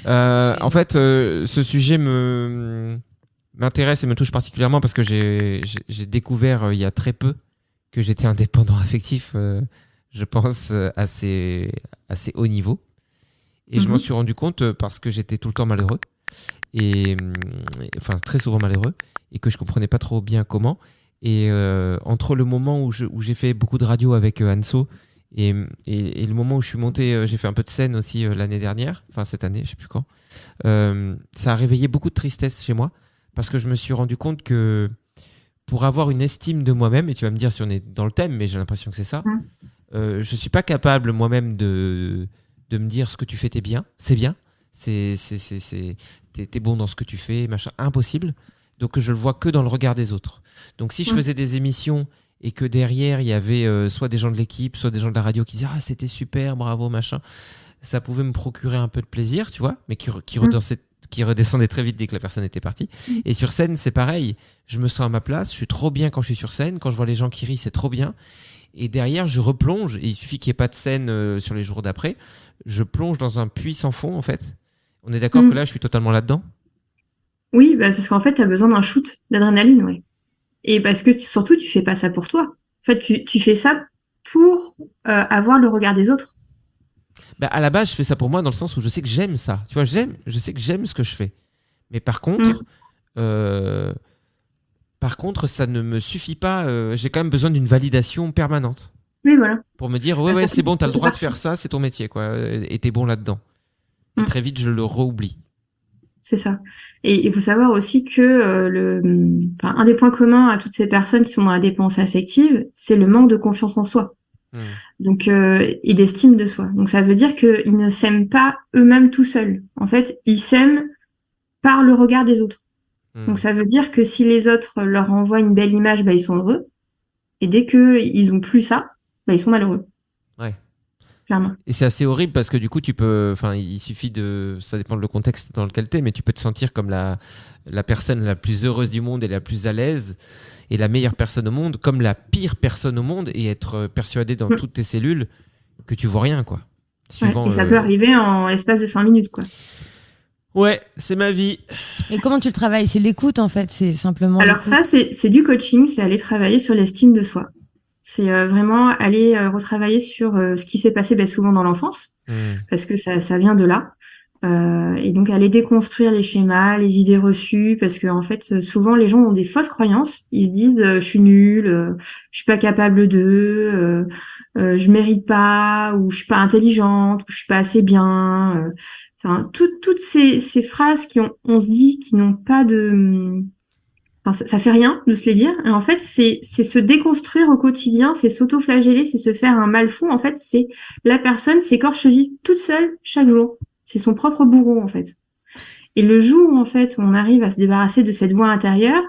Speaker 2: En fait, ce sujet m'intéresse et me touche particulièrement parce que j'ai découvert il y a très peu que j'étais un dépendant affectif, je pense, assez haut niveau. Et je m'en suis rendu compte parce que j'étais tout le temps malheureux. Enfin, très souvent malheureux. Et que je comprenais pas trop bien comment. Et entre le moment où j'ai fait beaucoup de radio avec Anso et le moment où je suis monté, j'ai fait un peu de scène aussi l'année dernière, enfin cette année, je sais plus quand, ça a réveillé beaucoup de tristesse chez moi parce que je me suis rendu compte que pour avoir une estime de moi-même, et tu vas me dire si on est dans le thème, mais j'ai l'impression que c'est ça, je suis pas capable moi-me de de me dire ce que tu fais, t'es bien, c'est bien, t'es bon dans ce que tu fais, machin, impossible. Donc je le vois que dans le regard des autres. Donc si je faisais des émissions et que derrière il y avait soit des gens de l'équipe, soit des gens de la radio qui disaient ah c'était super, bravo, machin, ça pouvait me procurer un peu de plaisir, tu vois, mais qui redescendait très vite dès que la personne était partie. Et sur scène, c'est pareil. Je me sens à ma place, je suis trop bien quand je suis sur scène. Quand je vois les gens qui rient, c'est trop bien. Et derrière, je replonge. Et il suffit qu'il n'y ait pas de scène sur les jours d'après. Je plonge dans un puits sans fond, en fait. On est d'accord que là, je suis totalement là-dedans?
Speaker 5: Oui, bah, parce qu'en fait, tu as besoin d'un shoot d'adrénaline, ouais. Et parce que surtout, tu fais pas ça pour toi. En fait, tu fais ça pour avoir le regard des autres.
Speaker 2: Bah, à la base, je fais ça pour moi dans le sens où je sais que j'aime ça. Tu vois, je sais que j'aime ce que je fais. Mais par contre, ça ne me suffit pas. J'ai quand même besoin d'une validation permanente.
Speaker 5: Oui, voilà.
Speaker 2: Pour me dire, ouais, c'est bon, t'as le droit de faire ça, c'est ton métier, quoi. Et t'es bon là-dedans. Et très vite, je le re-oublie.
Speaker 5: C'est ça. Et il faut savoir aussi que un des points communs à toutes ces personnes qui sont dans la dépendance affective, c'est le manque de confiance en soi. Donc, et d'estime de soi. Donc, ça veut dire qu'ils ne s'aiment pas eux-mêmes tout seuls. En fait, ils s'aiment par le regard des autres. Donc, ça veut dire que si les autres leur envoient une belle image, bah, ils sont heureux. Et dès qu'ils ont plus ça, bah, ils sont malheureux.
Speaker 2: Ouais.
Speaker 5: Clairement.
Speaker 2: Et c'est assez horrible parce que du coup, il suffit ça dépend le contexte dans lequel t'es, mais tu peux te sentir comme la personne la plus heureuse du monde et la plus à l'aise et la meilleure personne au monde, comme la pire personne au monde et être persuadé dans toutes tes cellules que tu vois rien, quoi.
Speaker 5: Suivant, et ça peut arriver en l'espace de 5 minutes, quoi.
Speaker 2: Ouais, c'est ma vie.
Speaker 3: Et comment tu le travailles? C'est l'écoute, en fait, c'est simplement.
Speaker 5: Alors ça, c'est du coaching, c'est aller travailler sur l'estime de soi. C'est vraiment aller retravailler sur ce qui s'est passé souvent dans l'enfance, parce que ça vient de là. Et donc aller déconstruire les schémas, les idées reçues, parce que en fait souvent les gens ont des fausses croyances. Ils se disent je suis nulle, je suis pas capable de, je mérite pas, ou je suis pas intelligente, ou je suis pas assez bien. Toutes ces phrases on se dit qui n'ont pas de, enfin, ça fait rien de se les dire. Et en fait c'est se déconstruire au quotidien, c'est s'auto-flageller, c'est se faire un mal fou. En fait c'est la personne s'écorche vivre toute seule chaque jour. C'est son propre bourreau, en fait. Et le jour, en fait, où on arrive à se débarrasser de cette voix intérieure,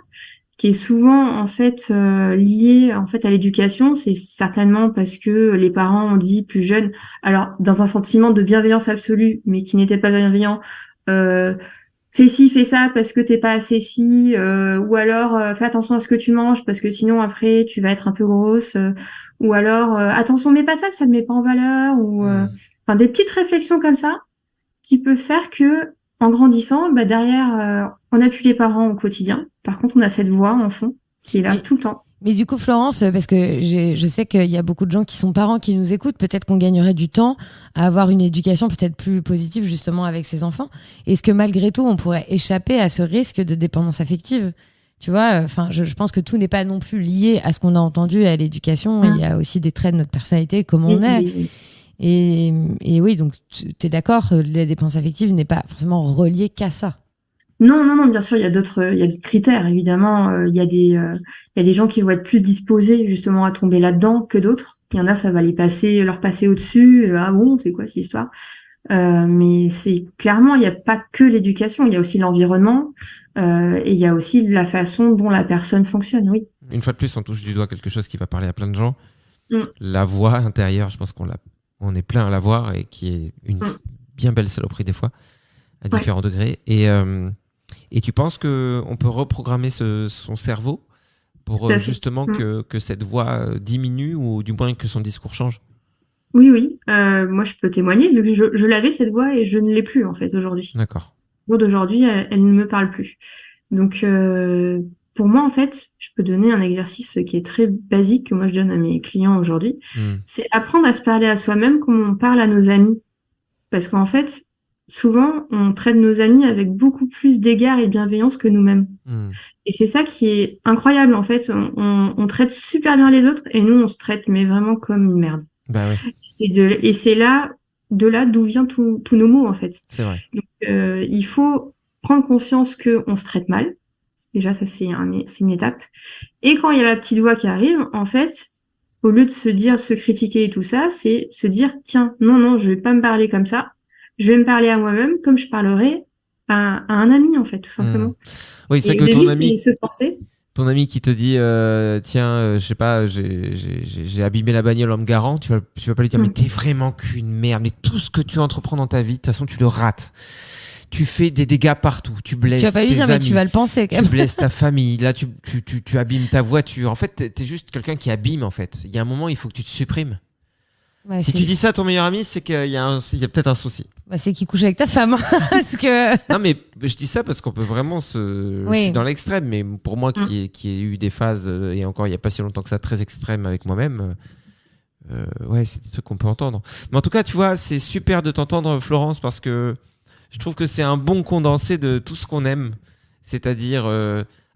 Speaker 5: qui est souvent, en fait, liée, en fait, à l'éducation, c'est certainement parce que les parents ont dit plus jeunes, alors, dans un sentiment de bienveillance absolue, mais qui n'était pas bienveillant, fais ci, fais ça parce que t'es pas assez ci, ou alors, fais attention à ce que tu manges parce que sinon, après, tu vas être un peu grosse, ou alors, attention, mets pas ça, ça te met pas en valeur, ou, enfin, des petites réflexions comme ça, qui peut faire que, en grandissant, derrière, on appuie les parents au quotidien. Par contre, on a cette voix en fond qui est là tout le temps.
Speaker 3: Mais du coup, Florence, parce que je sais qu'il y a beaucoup de gens qui sont parents qui nous écoutent, peut-être qu'on gagnerait du temps à avoir une éducation peut-être plus positive justement avec ses enfants. Est-ce que malgré tout, on pourrait échapper à ce risque de dépendance affective? Tu vois, enfin, je pense que tout n'est pas non plus lié à ce qu'on a entendu à l'éducation. Il y a aussi des traits de notre personnalité, comment on est. Et oui, donc tu es d'accord, la dépendance affective n'est pas forcément reliée qu'à ça.
Speaker 5: Non, bien sûr, il y a d'autres critères, évidemment. Il y a des gens qui vont être plus disposés justement à tomber là-dedans que d'autres. Il y en a, ça va leur passer au-dessus. Ah bon, c'est quoi cette histoire? Mais c'est clairement, il n'y a pas que l'éducation, il y a aussi l'environnement, et il y a aussi la façon dont la personne fonctionne, oui.
Speaker 2: Une fois de plus, on touche du doigt quelque chose qui va parler à plein de gens. La voix intérieure, je pense on est plein à la voir et qui est une bien belle saloperie des fois, à différents degrés. Et tu penses qu'on peut reprogrammer son cerveau pour justement que cette voix diminue ou du moins que son discours change?
Speaker 5: Oui. Moi, je peux témoigner vu que je l'avais cette voix et je ne l'ai plus en fait aujourd'hui.
Speaker 2: D'accord.
Speaker 5: Au jour d'aujourd'hui, elle ne me parle plus. Donc, pour moi, en fait, je peux donner un exercice qui est très basique que moi je donne à mes clients aujourd'hui. C'est apprendre à se parler à soi-même comme on parle à nos amis. Parce qu'en fait, souvent, on traite nos amis avec beaucoup plus d'égard et bienveillance que nous-mêmes. Et c'est ça qui est incroyable, en fait. On traite super bien les autres et nous, on se traite mais vraiment comme une merde.
Speaker 2: Bah ouais.
Speaker 5: Et c'est de là d'où viennent tous nos mots, en fait.
Speaker 2: C'est vrai.
Speaker 5: Donc, il faut prendre conscience qu'on se traite mal. Déjà, ça, c'est une étape. Et quand il y a la petite voix qui arrive, en fait, au lieu de se critiquer et tout ça, c'est se dire, tiens, non, je vais pas me parler comme ça. Je vais me parler à moi-même comme je parlerais à un ami, en fait, tout simplement.
Speaker 2: Oui, c'est
Speaker 5: Et
Speaker 2: que
Speaker 5: au
Speaker 2: ton
Speaker 5: début,
Speaker 2: ami,
Speaker 5: c'est se forcer.
Speaker 2: ton ami qui te dit, tiens, je sais pas, j'ai abîmé la bagnole en me garant, tu vas pas lui dire, mais t'es vraiment qu'une merde, mais tout ce que tu entreprends dans ta vie, de toute façon, tu le rates. Tu fais des dégâts partout, tu blesses
Speaker 3: Tu vas pas lui
Speaker 2: tes
Speaker 3: dire, mais
Speaker 2: amis,
Speaker 3: tu vas le penser quand
Speaker 2: tu
Speaker 3: même.
Speaker 2: blesses ta famille, là tu abîmes ta voiture. En fait, t'es juste quelqu'un qui abîme en fait. Il y a un moment, il faut que tu te supprimes.
Speaker 3: Ouais,
Speaker 2: Si tu dis ça à ton meilleur ami, c'est qu'il y a peut-être un souci.
Speaker 3: c'est qu'il couche avec ta femme. Parce que.
Speaker 2: Non mais je dis ça parce qu'on peut vraiment je suis dans l'extrême, mais pour moi qui ai eu des phases, et encore il y a pas si longtemps que ça, très extrêmes avec moi-même, ouais, c'est des trucs qu'on peut entendre. Mais en tout cas, tu vois, c'est super de t'entendre, Florence, parce que je trouve que c'est un bon condensé de tout ce qu'on aime. C'est-à-dire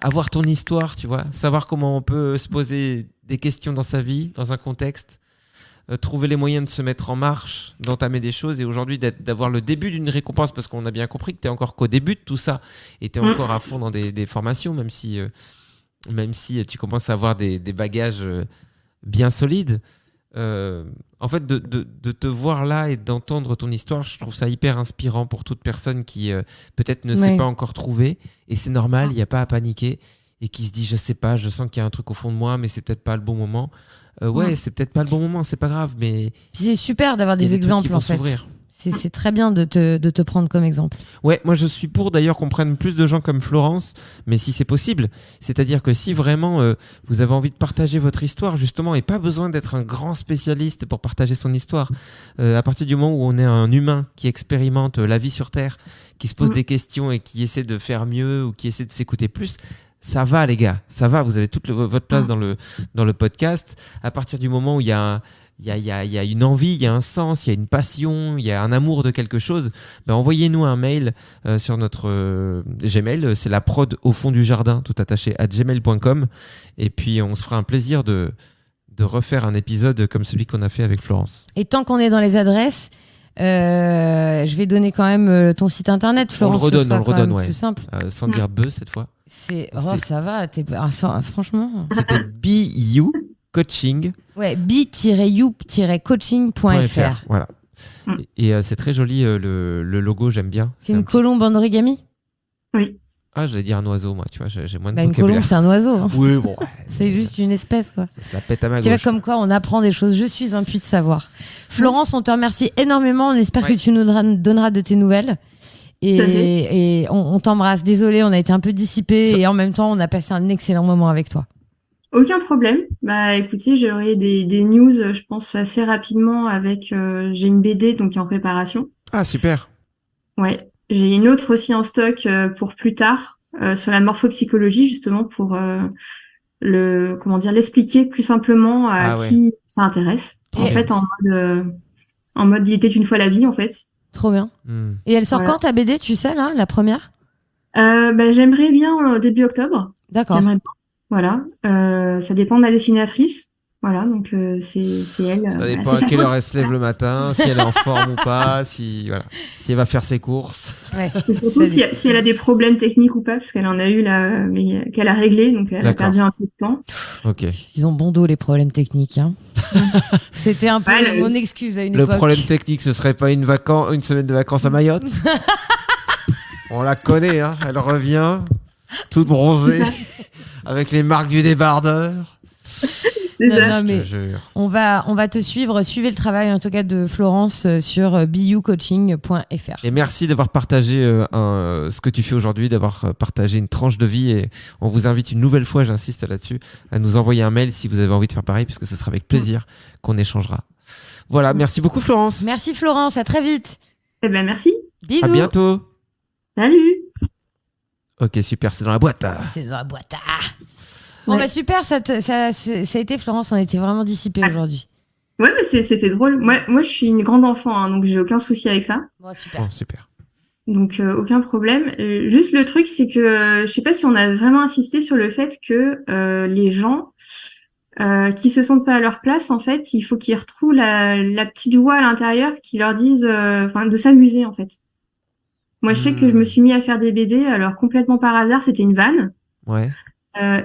Speaker 2: avoir ton histoire, tu vois, savoir comment on peut se poser des questions dans sa vie, dans un contexte, trouver les moyens de se mettre en marche, d'entamer des choses, et aujourd'hui d'avoir le début d'une récompense, parce qu'on a bien compris que tu n'es encore qu'au début de tout ça, et tu es encore à fond dans des formations, même si tu commences à avoir des bagages bien solides. En fait, de te voir là et d'entendre ton histoire, je trouve ça hyper inspirant pour toute personne qui peut-être ne s'est pas encore trouvée, et c'est normal, il n'y a pas à paniquer, et qui se dit, je sais pas, je sens qu'il y a un truc au fond de moi, mais c'est peut-être pas le bon moment. Ouais, c'est peut-être pas le bon moment, c'est pas grave, mais
Speaker 3: Puis c'est super d'avoir
Speaker 2: il y a
Speaker 3: des
Speaker 2: des trucs qui
Speaker 3: exemples
Speaker 2: vont
Speaker 3: en fait.
Speaker 2: s'ouvrir.
Speaker 3: C'est très bien de te prendre comme exemple.
Speaker 2: Ouais, moi je suis pour d'ailleurs qu'on prenne plus de gens comme Florence, mais si c'est possible. C'est-à-dire que si vraiment vous avez envie de partager votre histoire, justement, et pas besoin d'être un grand spécialiste pour partager son histoire, à partir du moment où on est un humain qui expérimente la vie sur Terre, qui se pose des questions et qui essaie de faire mieux ou qui essaie de s'écouter plus, ça va les gars, ça va, vous avez toute votre place dans le podcast. À partir du moment où il y a une envie, il y a un sens, il y a une passion, il y a un amour de quelque chose, ben envoyez-nous un mail sur notre Gmail, c'est la prod au fond du jardin, tout attaché, @gmail.com, et puis on se fera un plaisir de refaire un épisode comme celui qu'on a fait avec Florence.
Speaker 3: Et tant qu'on est dans les adresses, je vais donner quand même ton site internet, Florence.
Speaker 2: On le redonne, ouais.
Speaker 3: Plus simple.
Speaker 2: Sans dire buzz cette fois.
Speaker 3: Ça va, franchement.
Speaker 2: C'était BU Coaching.
Speaker 3: Ouais, b-you-coaching.fr.
Speaker 2: Voilà. Et c'est très joli le logo, j'aime bien.
Speaker 3: C'est une colombe en origami ?
Speaker 5: Oui.
Speaker 2: Ah, j'allais dire un oiseau, moi, tu vois, j'ai moins de
Speaker 3: Une
Speaker 2: vocabulaire.
Speaker 3: colombe, c'est un oiseau. Hein.
Speaker 2: Oui, bon.
Speaker 3: C'est juste une espèce, quoi.
Speaker 2: Ça pète à ma
Speaker 3: Tu vois,
Speaker 2: gauche.
Speaker 3: comme quoi on apprend des choses. Je suis un puits de savoir. Florence, on te remercie énormément. On espère que tu nous donneras de tes nouvelles. Et on t'embrasse. Désolé, on a été un peu dissipés et en même temps, on a passé un excellent moment avec toi.
Speaker 5: Aucun problème. Bah écoutez, j'aurai des news, je pense, assez rapidement avec... j'ai une BD donc qui est en préparation.
Speaker 2: Ah, super.
Speaker 5: Ouais. J'ai une autre aussi en stock pour plus tard, sur la morphopsychologie, justement, pour l'expliquer plus simplement à qui ça intéresse. En fait, en mode il était une fois la vie, en fait.
Speaker 3: Trop bien. Et elle sort quand ta BD, tu sais, là, la première ?
Speaker 5: J'aimerais bien début octobre.
Speaker 3: D'accord.
Speaker 5: J'aimerais bien. Voilà. Ça dépend de la dessinatrice. Voilà, donc c'est elle.
Speaker 2: Ça dépend à quelle heure elle se lève le matin, si elle est en forme ou pas, si elle va faire ses courses.
Speaker 3: Ouais.
Speaker 5: C'est surtout si elle a des problèmes techniques ou pas, parce qu'elle en a eu là, mais qu'elle a réglé, donc elle a perdu un peu de temps.
Speaker 2: Ok.
Speaker 3: Ils ont bon dos les problèmes techniques. Hein. C'était un peu mon excuse à une époque.
Speaker 2: Le problème technique, ce serait pas une semaine de vacances à Mayotte. On la connaît, hein. Elle revient toute bronzée, avec les marques du débardeur.
Speaker 3: Non, mais on va te suivre. Suivez le travail en tout cas de Florence sur bucoaching.fr.
Speaker 2: Et merci d'avoir partagé ce que tu fais aujourd'hui, d'avoir partagé une tranche de vie. Et on vous invite une nouvelle fois, j'insiste là-dessus, à nous envoyer un mail si vous avez envie de faire pareil, puisque ce sera avec plaisir qu'on échangera. Voilà, merci beaucoup Florence.
Speaker 3: Merci Florence, à très vite.
Speaker 5: Eh ben merci.
Speaker 3: Bisous.
Speaker 2: À bientôt.
Speaker 5: Salut.
Speaker 2: Ok, super, c'est dans la boîte.
Speaker 3: C'est dans la boîte. Bon bah super, ça a été Florence, on était vraiment dissipés aujourd'hui.
Speaker 5: Ouais, mais c'était drôle. Moi je suis une grande enfant, hein, donc j'ai aucun souci avec ça.
Speaker 3: Bon, super.
Speaker 2: Bon, super.
Speaker 5: Donc aucun problème. Juste le truc, c'est que je sais pas si on a vraiment insisté sur le fait que les gens qui se sentent pas à leur place, en fait, il faut qu'ils retrouvent la petite voix à l'intérieur qui leur dise, de s'amuser en fait. Moi, je sais que je me suis mis à faire des BD, alors complètement par hasard, c'était une vanne.
Speaker 2: Ouais.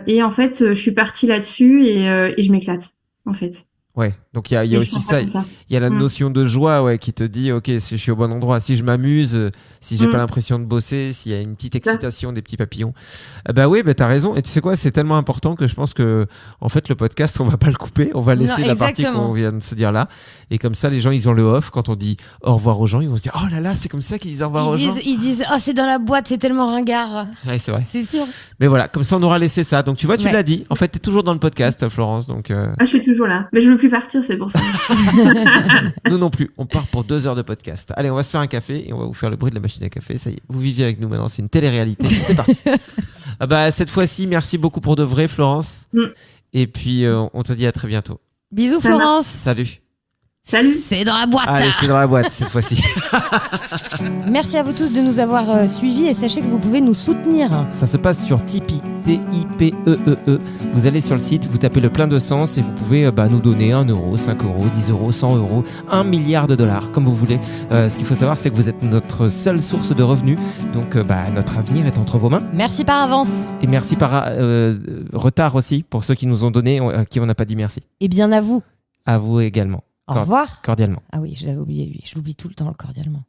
Speaker 5: Et en fait, je suis partie là-dessus et je m'éclate, en fait.
Speaker 2: Ouais, donc il y a
Speaker 5: Et
Speaker 2: aussi
Speaker 5: je pense
Speaker 2: ça.
Speaker 5: pas comme ça.
Speaker 2: Il y a la
Speaker 5: Mm.
Speaker 2: notion de joie, ouais, qui te dit, ok, si je suis au bon endroit, si je m'amuse, si j'ai pas l'impression de bosser, s'il y a une petite excitation, des petits papillons. Bah oui, t'as raison. Et tu sais quoi, c'est tellement important que je pense que, en fait, le podcast, on va pas le couper, on va laisser
Speaker 3: Non,
Speaker 2: la partie
Speaker 3: exactement.
Speaker 2: qu'on vient de se dire là. Et comme ça, les gens, ils ont le off. Quand on dit au revoir aux gens, ils vont se dire, oh là là, c'est comme ça qu'ils disent au revoir aux gens.
Speaker 3: Ils disent, oh, c'est dans la boîte, c'est tellement ringard.
Speaker 2: Ouais, c'est vrai.
Speaker 3: C'est sûr.
Speaker 2: Mais voilà, comme ça, on aura laissé ça. Donc tu vois, tu
Speaker 3: Ouais.
Speaker 2: l'as dit. En fait, t'es toujours dans le podcast, Florence. Donc
Speaker 5: Ah, je suis toujours là. Mais je veux plus partir, c'est pour ça.
Speaker 2: nous non plus. On part pour 2 heures de podcast. Allez, on va se faire un café et on va vous faire le bruit de la machine à café. Ça y est, vous vivez avec nous maintenant. C'est une télé-réalité. C'est parti. Ah bah, cette fois-ci, merci beaucoup pour de vrai, Florence. Et puis, on te dit à très bientôt.
Speaker 3: Bisous,
Speaker 5: Ça
Speaker 3: Florence.
Speaker 2: Salut.
Speaker 5: Salut.
Speaker 3: C'est dans la boîte.
Speaker 2: Allez, c'est dans la boîte cette fois-ci.
Speaker 3: Merci à vous tous de nous avoir suivis et sachez que vous pouvez nous soutenir.
Speaker 2: Ça se passe sur Tipeee, T-I-P-E-E-E. Vous allez sur le site, vous tapez le plein de sens et vous pouvez nous donner 1 euro, 5 euros, 10 euros, 100 euros, 1 milliard de dollars, comme vous voulez. Ce qu'il faut savoir, c'est que vous êtes notre seule source de revenus. Donc, notre avenir est entre vos mains.
Speaker 3: Merci par avance.
Speaker 2: Et merci par retard aussi pour ceux qui nous ont donné, à qui on n'a pas dit merci.
Speaker 3: Et bien à vous.
Speaker 2: À vous également.
Speaker 3: Au revoir.
Speaker 2: Cordialement.
Speaker 3: Ah oui, je l'avais oublié lui. Je l'oublie tout le temps, cordialement.